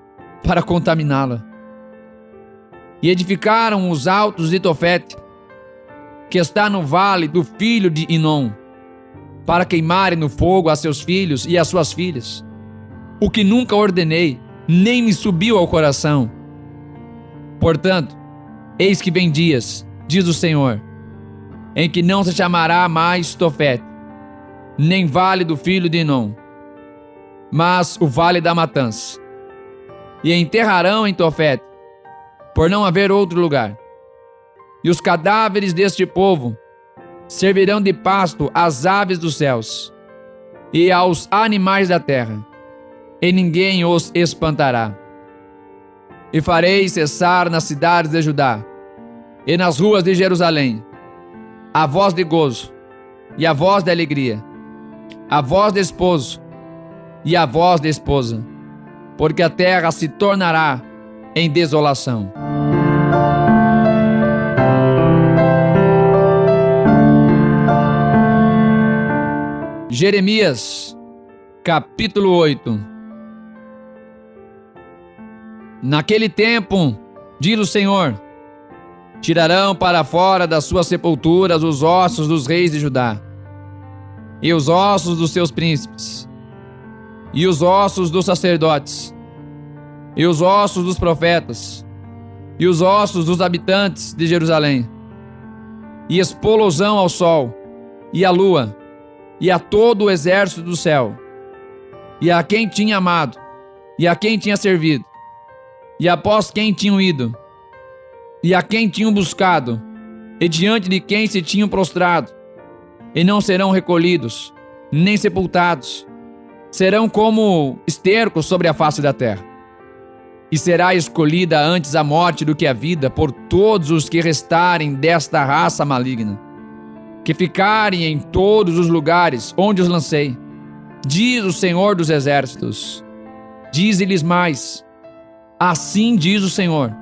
Speaker 1: para contaminá-la. E edificaram os altos de Tofete, que está no vale do filho de Inom, para queimarem no fogo a seus filhos e as suas filhas, o que nunca ordenei, nem me subiu ao coração. Portanto, eis que vem dias, diz o Senhor, em que não se chamará mais Tofete, nem vale do filho de Inom, mas o vale da matança. E enterrarão em Tofete, por não haver outro lugar. E os cadáveres deste povo servirão de pasto às aves dos céus e aos animais da terra, e ninguém os espantará. e farei cessar nas cidades de Judá e nas ruas de Jerusalém a voz de gozo e a voz de alegria, a voz de esposo e a voz de esposa, porque a terra se tornará em desolação. Jeremias, capítulo 8. Naquele tempo, diz o Senhor, tirarão para fora das suas sepulturas os ossos dos reis de Judá, e os ossos dos seus príncipes, e os ossos dos sacerdotes, e os ossos dos profetas, e os ossos dos habitantes de Jerusalém, e expô-los-ão ao sol, e à lua, e a todo o exército do céu, e a quem tinha amado, e a quem tinha servido, e após quem tinham ido, e a quem tinham buscado, e diante de quem se tinham prostrado, e não serão recolhidos, nem sepultados, serão como esterco sobre a face da terra. E será escolhida antes a morte do que a vida por todos os que restarem desta raça maligna, que ficarem em todos os lugares onde os lancei, diz o Senhor dos Exércitos. Dize-lhes mais, assim diz o Senhor,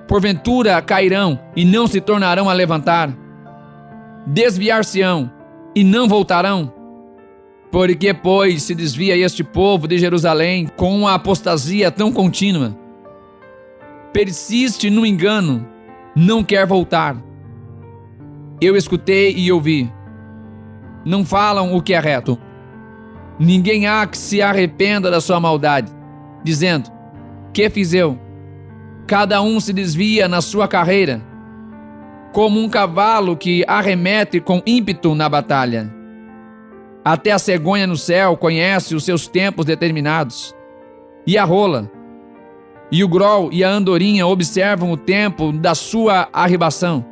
Speaker 1: porventura cairão e não se tornarão a levantar, desviar-se-ão e não voltarão? Porque, pois, se desvia este povo de Jerusalém com uma apostasia tão contínua, persiste no engano, não quer voltar. Eu escutei e ouvi. Não falam o que é reto. Ninguém há que se arrependa da sua maldade, dizendo, que fiz eu? Cada um se desvia na sua carreira, como um cavalo que arremete com ímpeto na batalha. Até a cegonha no céu conhece os seus tempos determinados, e a rola, e o grol e a andorinha observam o tempo da sua arribação.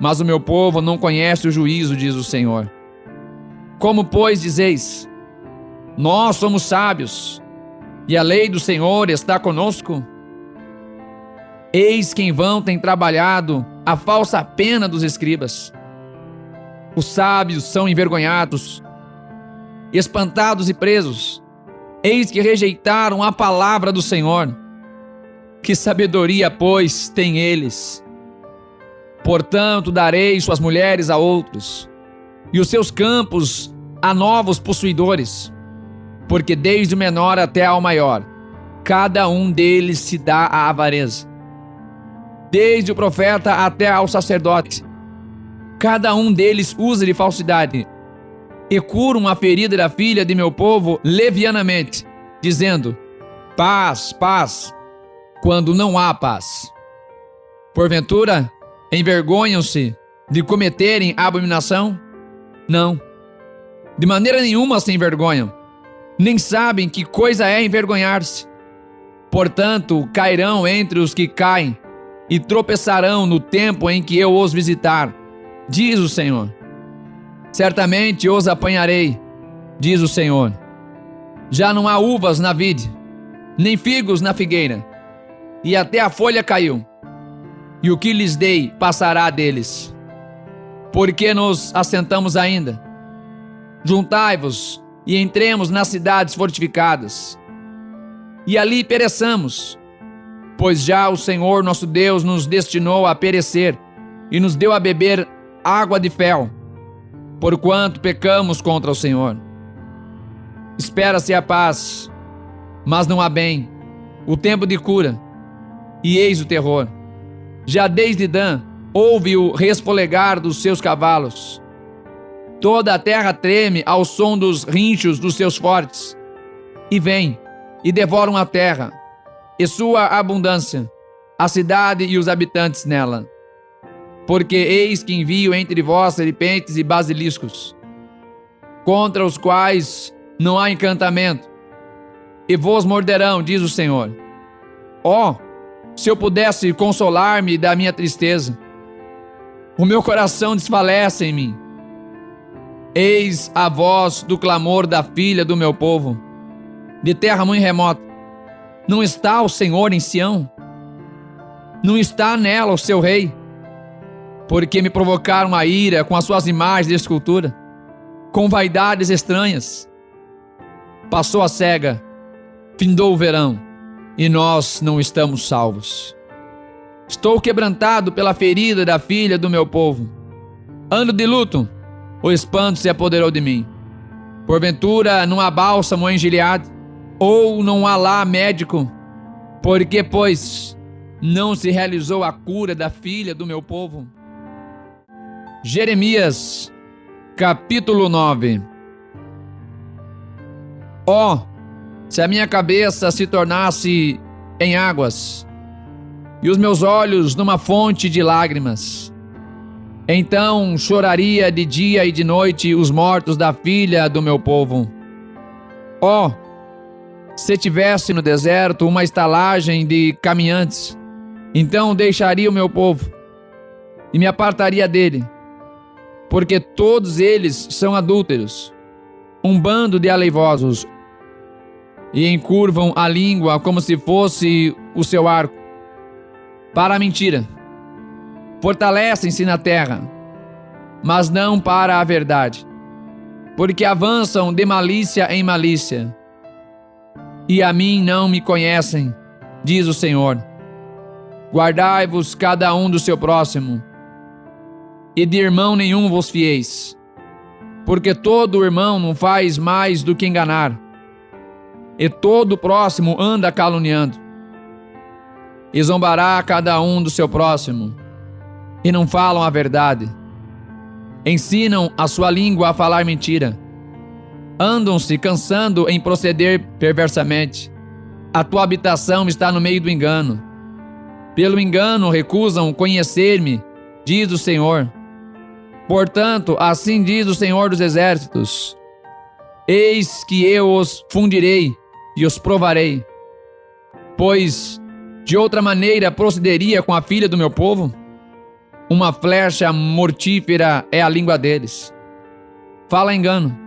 Speaker 1: Mas o meu povo não conhece o juízo, diz o Senhor. Como, pois, dizeis, nós somos sábios, e a lei do Senhor está conosco? Eis que em vão tem trabalhado a falsa pena dos escribas. Os sábios são envergonhados, espantados e presos. Eis que rejeitaram a palavra do Senhor. Que sabedoria, pois, têm eles? Portanto, darei suas mulheres a outros, e os seus campos a novos possuidores, porque desde o menor até ao maior, cada um deles se dá à avareza. Desde o profeta até ao sacerdote, cada um deles usa de falsidade, e curam a ferida da filha de meu povo levianamente, dizendo, paz, paz, quando não há paz. Porventura, envergonham-se de cometerem abominação? Não, de maneira nenhuma se envergonham, nem sabem que coisa é envergonhar-se. Portanto, cairão entre os que caem, e tropeçarão no tempo em que eu os visitar, diz o Senhor. Certamente os apanharei, diz o Senhor. Já não há uvas na vide, nem figos na figueira, e até a folha caiu, e o que lhes dei passará deles. Por que nos assentamos ainda? Juntai-vos e entremos nas cidades fortificadas, e ali pereçamos, pois já o Senhor nosso Deus nos destinou a perecer, e nos deu a beber água de fel, porquanto pecamos contra o Senhor. Espera-se a paz, mas não há bem, o tempo de cura, e eis o terror. Já desde Dan, ouve o resfolegar dos seus cavalos. Toda a terra treme ao som dos rinchos dos seus fortes. E vêm, e devoram a terra, e sua abundância, a cidade e os habitantes nela. Porque eis que envio entre vós serpentes e basiliscos, contra os quais não há encantamento, e vos morderão, diz o Senhor. Ó, se eu pudesse consolar-me da minha tristeza, o meu coração desfalece em mim. Eis a voz do clamor da filha do meu povo, de terra muito remota. Não está o Senhor em Sião? Não está nela o seu rei? Porque me provocaram a ira com as suas imagens de escultura, com vaidades estranhas. Passou a cega, findou o verão, e nós não estamos salvos. Estou quebrantado pela ferida da filha do meu povo. Ando de luto, o espanto se apoderou de mim. Porventura não há bálsamo em Gileade, ou não há lá médico? Porque, pois, não se realizou a cura da filha do meu povo? Jeremias, capítulo 9. Ó, se a minha cabeça se tornasse em águas, e os meus olhos numa fonte de lágrimas, então choraria de dia e de noite os mortos da filha do meu povo. Ó, se tivesse no deserto uma estalagem de caminhantes, então deixaria o meu povo e me apartaria dele, porque todos eles são adúlteros, um bando de aleivosos, e encurvam a língua como se fosse o seu arco para a mentira. Fortalecem-se na terra, mas não para a verdade, porque avançam de malícia em malícia. E a mim não me conhecem, diz o Senhor. Guardai-vos cada um do seu próximo, e de irmão nenhum vos fieis, porque todo irmão não faz mais do que enganar, e todo próximo anda caluniando. E zombará cada um do seu próximo, e não falam a verdade. Ensinam a sua língua a falar mentira. Andam-se cansando em proceder perversamente. A tua habitação está no meio do engano. Pelo engano recusam conhecer-me, diz o Senhor. Portanto, assim diz o Senhor dos Exércitos: eis que eu os fundirei e os provarei. Pois de outra maneira procederia com a filha do meu povo? Uma flecha mortífera é a língua deles. Fala engano.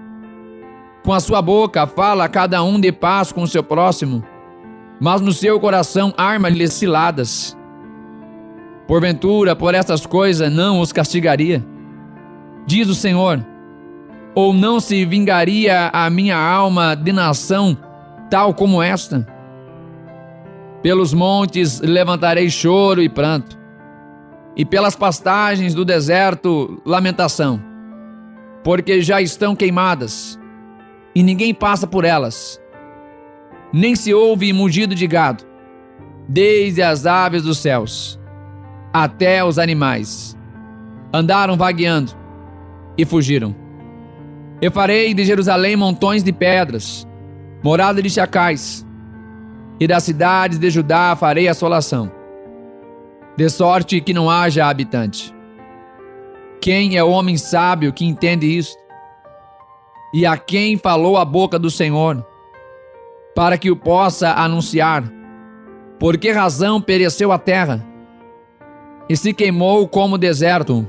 Speaker 1: Com a sua boca fala cada um de paz com o seu próximo, mas no seu coração arma-lhes ciladas. Porventura, por estas coisas não os castigaria, diz o Senhor, ou não se vingaria a minha alma de nação tal como esta? Pelos montes levantarei choro e pranto, e pelas pastagens do deserto lamentação, porque já estão queimadas, e ninguém passa por elas, nem se ouve mugido de gado, desde as aves dos céus até os animais. Andaram vagueando e fugiram. Eu farei de Jerusalém montões de pedras, morada de chacais, e das cidades de Judá farei assolação, de sorte que não haja habitante. Quem é o homem sábio que entende isto? E a quem falou a boca do Senhor, para que o possa anunciar? Por que razão pereceu a terra, e se queimou como deserto,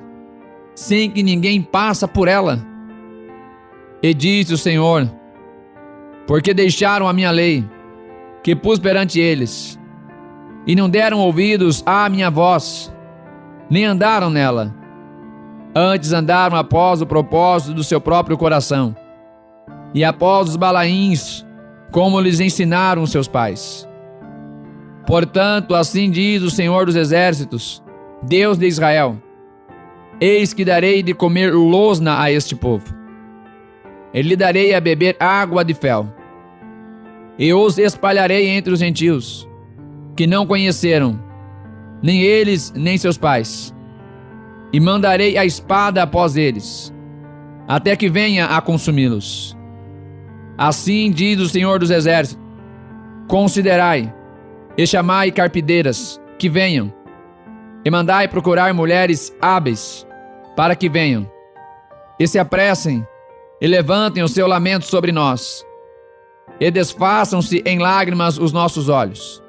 Speaker 1: sem que ninguém passa por ela? E disse o Senhor: porque deixaram a minha lei, que pus perante eles, e não deram ouvidos à minha voz, nem andaram nela. Antes andaram após o propósito do seu próprio coração, e após os balaíns, como lhes ensinaram seus pais. Portanto, assim diz o Senhor dos Exércitos, Deus de Israel: eis que darei de comer losna a este povo, e lhe darei a beber água de fel, e os espalharei entre os gentios, que não conheceram, nem eles, nem seus pais, e mandarei a espada após eles, até que venha a consumi-los. Assim diz o Senhor dos Exércitos: considerai, e chamai carpideiras, que venham, e mandai procurar mulheres hábeis, para que venham, e se apressem, e levantem o seu lamento sobre nós, e desfaçam-se em lágrimas os nossos olhos,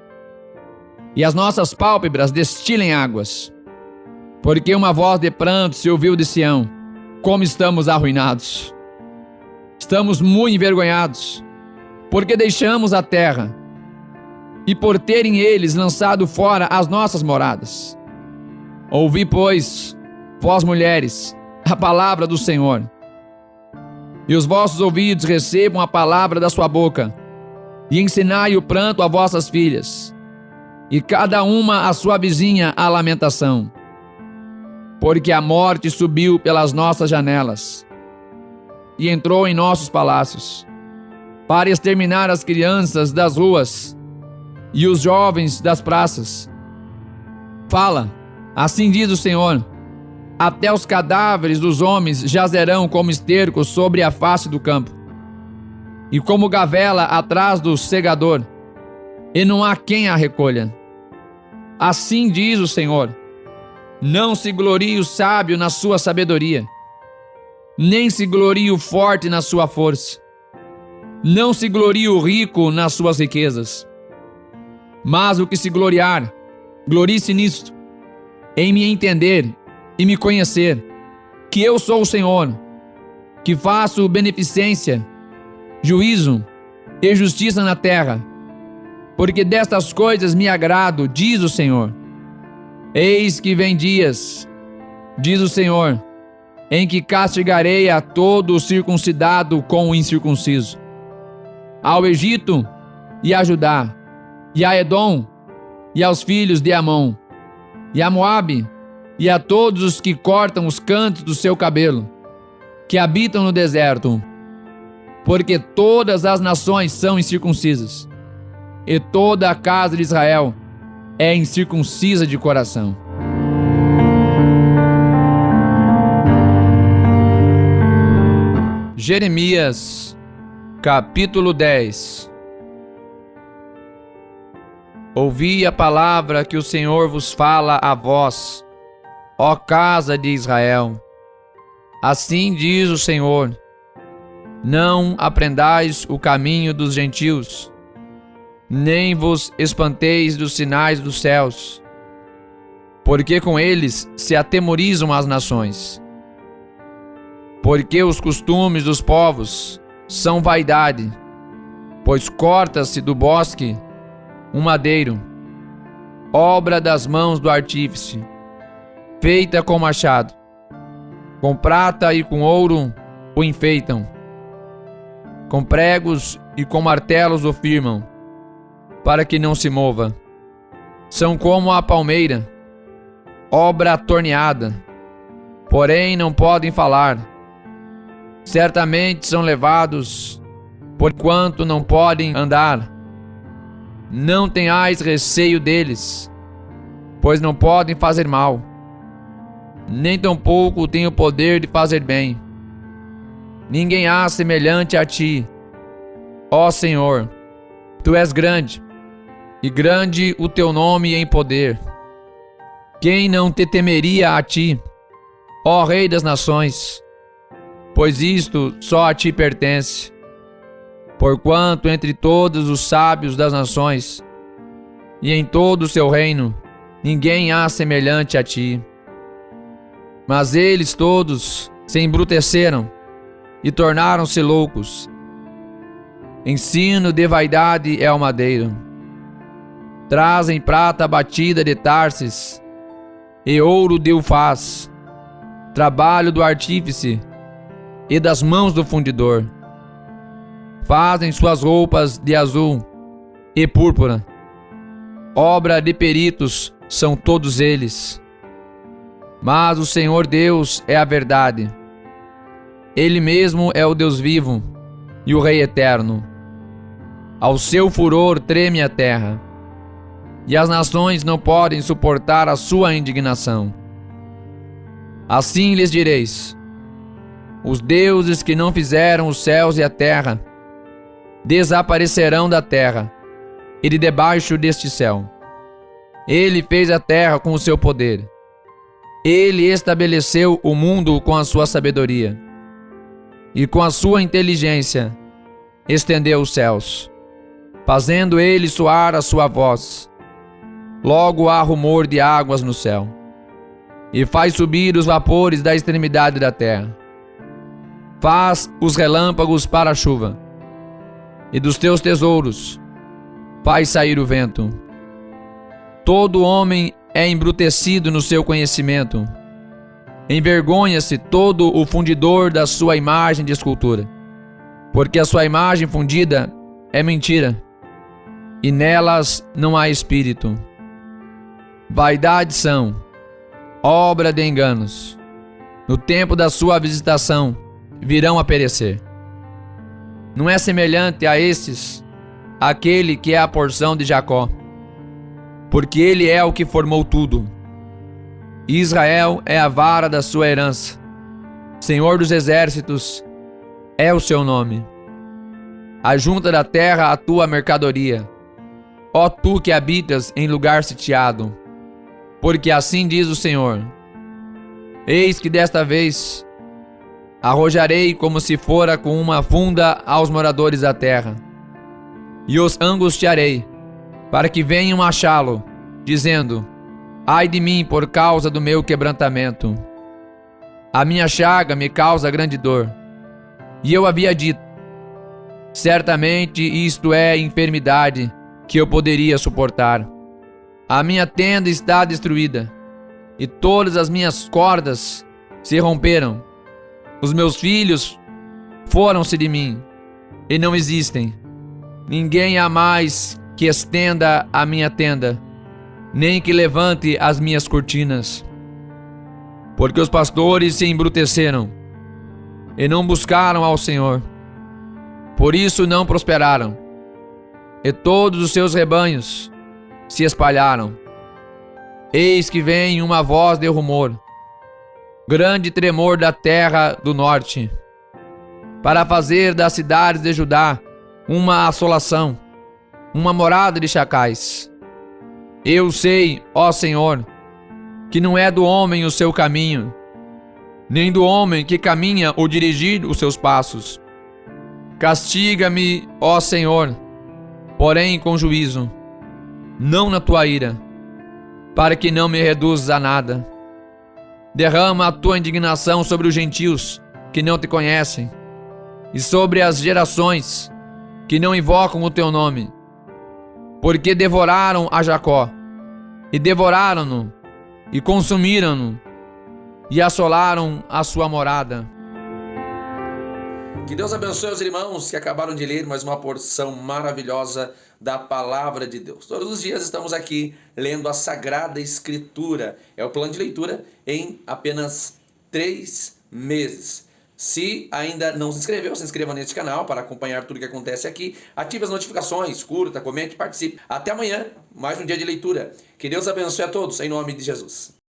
Speaker 1: e as nossas pálpebras destilem águas, porque uma voz de pranto se ouviu de Sião: como estamos arruinados! Estamos muito envergonhados, porque deixamos a terra e por terem eles lançado fora as nossas moradas. Ouvi, pois, vós mulheres, a palavra do Senhor, e os vossos ouvidos recebam a palavra da sua boca, e ensinai o pranto a vossas filhas, e cada uma a sua vizinha a lamentação. Porque a morte subiu pelas nossas janelas, e entrou em nossos palácios, para exterminar as crianças das ruas, e os jovens das praças. Fala, assim diz o Senhor, até os cadáveres dos homens jazerão como esterco sobre a face do campo, e como gavela atrás do segador, e não há quem a recolha. Assim diz o Senhor, não se glorie o sábio na sua sabedoria, nem se glorie o forte na sua força, não se glorie o rico nas suas riquezas. Mas o que se gloriar, glorie-se nisto, em me entender e me conhecer, que eu sou o Senhor, que faço beneficência, juízo e justiça na terra, porque destas coisas me agrado, diz o Senhor. Eis que vem dias, diz o Senhor, em que castigarei a todo o circuncidado com o incircunciso, ao Egito e a Judá, e a Edom, e aos filhos de Amon, e a Moabe, e a todos os que cortam os cantos do seu cabelo, que habitam no deserto, porque todas as nações são incircuncisas, e toda a casa de Israel é incircuncisa de coração. Jeremias, capítulo 10. Ouvi a palavra que o Senhor vos fala a vós, ó casa de Israel. Assim diz o Senhor, não aprendais o caminho dos gentios, nem vos espanteis dos sinais dos céus, porque com eles se atemorizam as nações. Porque os costumes dos povos são vaidade, pois corta-se do bosque um madeiro, obra das mãos do artífice, feita com machado, com prata e com ouro o enfeitam, com pregos e com martelos o firmam, para que não se mova. São como a palmeira, obra torneada, porém não podem falar. Certamente são levados, porquanto não podem andar. Não tenhais receio deles, pois não podem fazer mal, nem tampouco têm o poder de fazer bem. Ninguém há semelhante a ti, ó Senhor. Tu és grande, e grande o teu nome em poder. Quem não te temeria a ti, ó Rei das nações? Pois isto só a ti pertence. Porquanto entre todos os sábios das nações, e em todo o seu reino, ninguém há semelhante a ti. Mas eles todos se embruteceram e tornaram-se loucos. Ensino de vaidade é o madeiro. Trazem prata batida de Tarsis e ouro de Ufaz, trabalho do artífice e das mãos do fundidor. Fazem suas roupas de azul e púrpura. Obra de peritos são todos eles. Mas o Senhor Deus é a verdade. Ele mesmo é o Deus vivo e o Rei eterno. Ao seu furor treme a terra, e as nações não podem suportar a sua indignação. Assim lhes direis: os deuses que não fizeram os céus e a terra desaparecerão da terra e de debaixo deste céu. Ele fez a terra com o seu poder. Ele estabeleceu o mundo com a sua sabedoria, e com a sua inteligência estendeu os céus, fazendo ele soar a sua voz. Logo há rumor de águas no céu, e faz subir os vapores da extremidade da terra. Faz os relâmpagos para a chuva, e dos teus tesouros faz sair o vento. Todo homem é embrutecido no seu conhecimento. Envergonha-se todo o fundidor da sua imagem de escultura, porque a sua imagem fundida é mentira, e nelas não há espírito. Vaidades são, obra de enganos. No tempo da sua visitação virão a perecer. Não é semelhante a estes aquele que é a porção de Jacó, porque ele é o que formou tudo. Israel é a vara da sua herança. Senhor dos exércitos é o seu nome. Ajunta da terra a tua mercadoria, ó tu que habitas em lugar sitiado. Porque assim diz o Senhor: eis que desta vez arrojarei como se fora com uma funda aos moradores da terra, e os angustiarei, para que venham achá-lo, dizendo: ai de mim por causa do meu quebrantamento. A minha chaga me causa grande dor. E eu havia dito: certamente isto é enfermidade que eu poderia suportar. A minha tenda está destruída, e todas as minhas cordas se romperam. Os meus filhos foram-se de mim, e não existem. Ninguém há mais que estenda a minha tenda, nem que levante as minhas cortinas. Porque os pastores se embruteceram, e não buscaram ao Senhor. Por isso não prosperaram, e todos os seus rebanhos se espalharam. Eis que vem uma voz de rumor, grande tremor da terra do norte, para fazer das cidades de Judá uma assolação, uma morada de chacais. Eu sei, ó Senhor, que não é do homem o seu caminho, nem do homem que caminha ou dirigir os seus passos. Castiga-me, ó Senhor, porém com juízo, não na tua ira, para que não me reduzas a nada. Derrama a tua indignação sobre os gentios que não te conhecem, e sobre as gerações que não invocam o teu nome, porque devoraram a Jacó, e devoraram-no, e consumiram-no, e assolaram a sua morada.
Speaker 2: Que Deus abençoe os irmãos que acabaram de ler mais uma porção maravilhosa da Palavra de Deus. Todos os dias estamos aqui lendo a Sagrada Escritura. É o plano de leitura em apenas 3 meses. Se ainda não se inscreveu, se inscreva neste canal para acompanhar tudo que acontece aqui. Ative as notificações, curta, comente, participe. Até amanhã, mais um dia de leitura. Que Deus abençoe a todos, em nome de Jesus.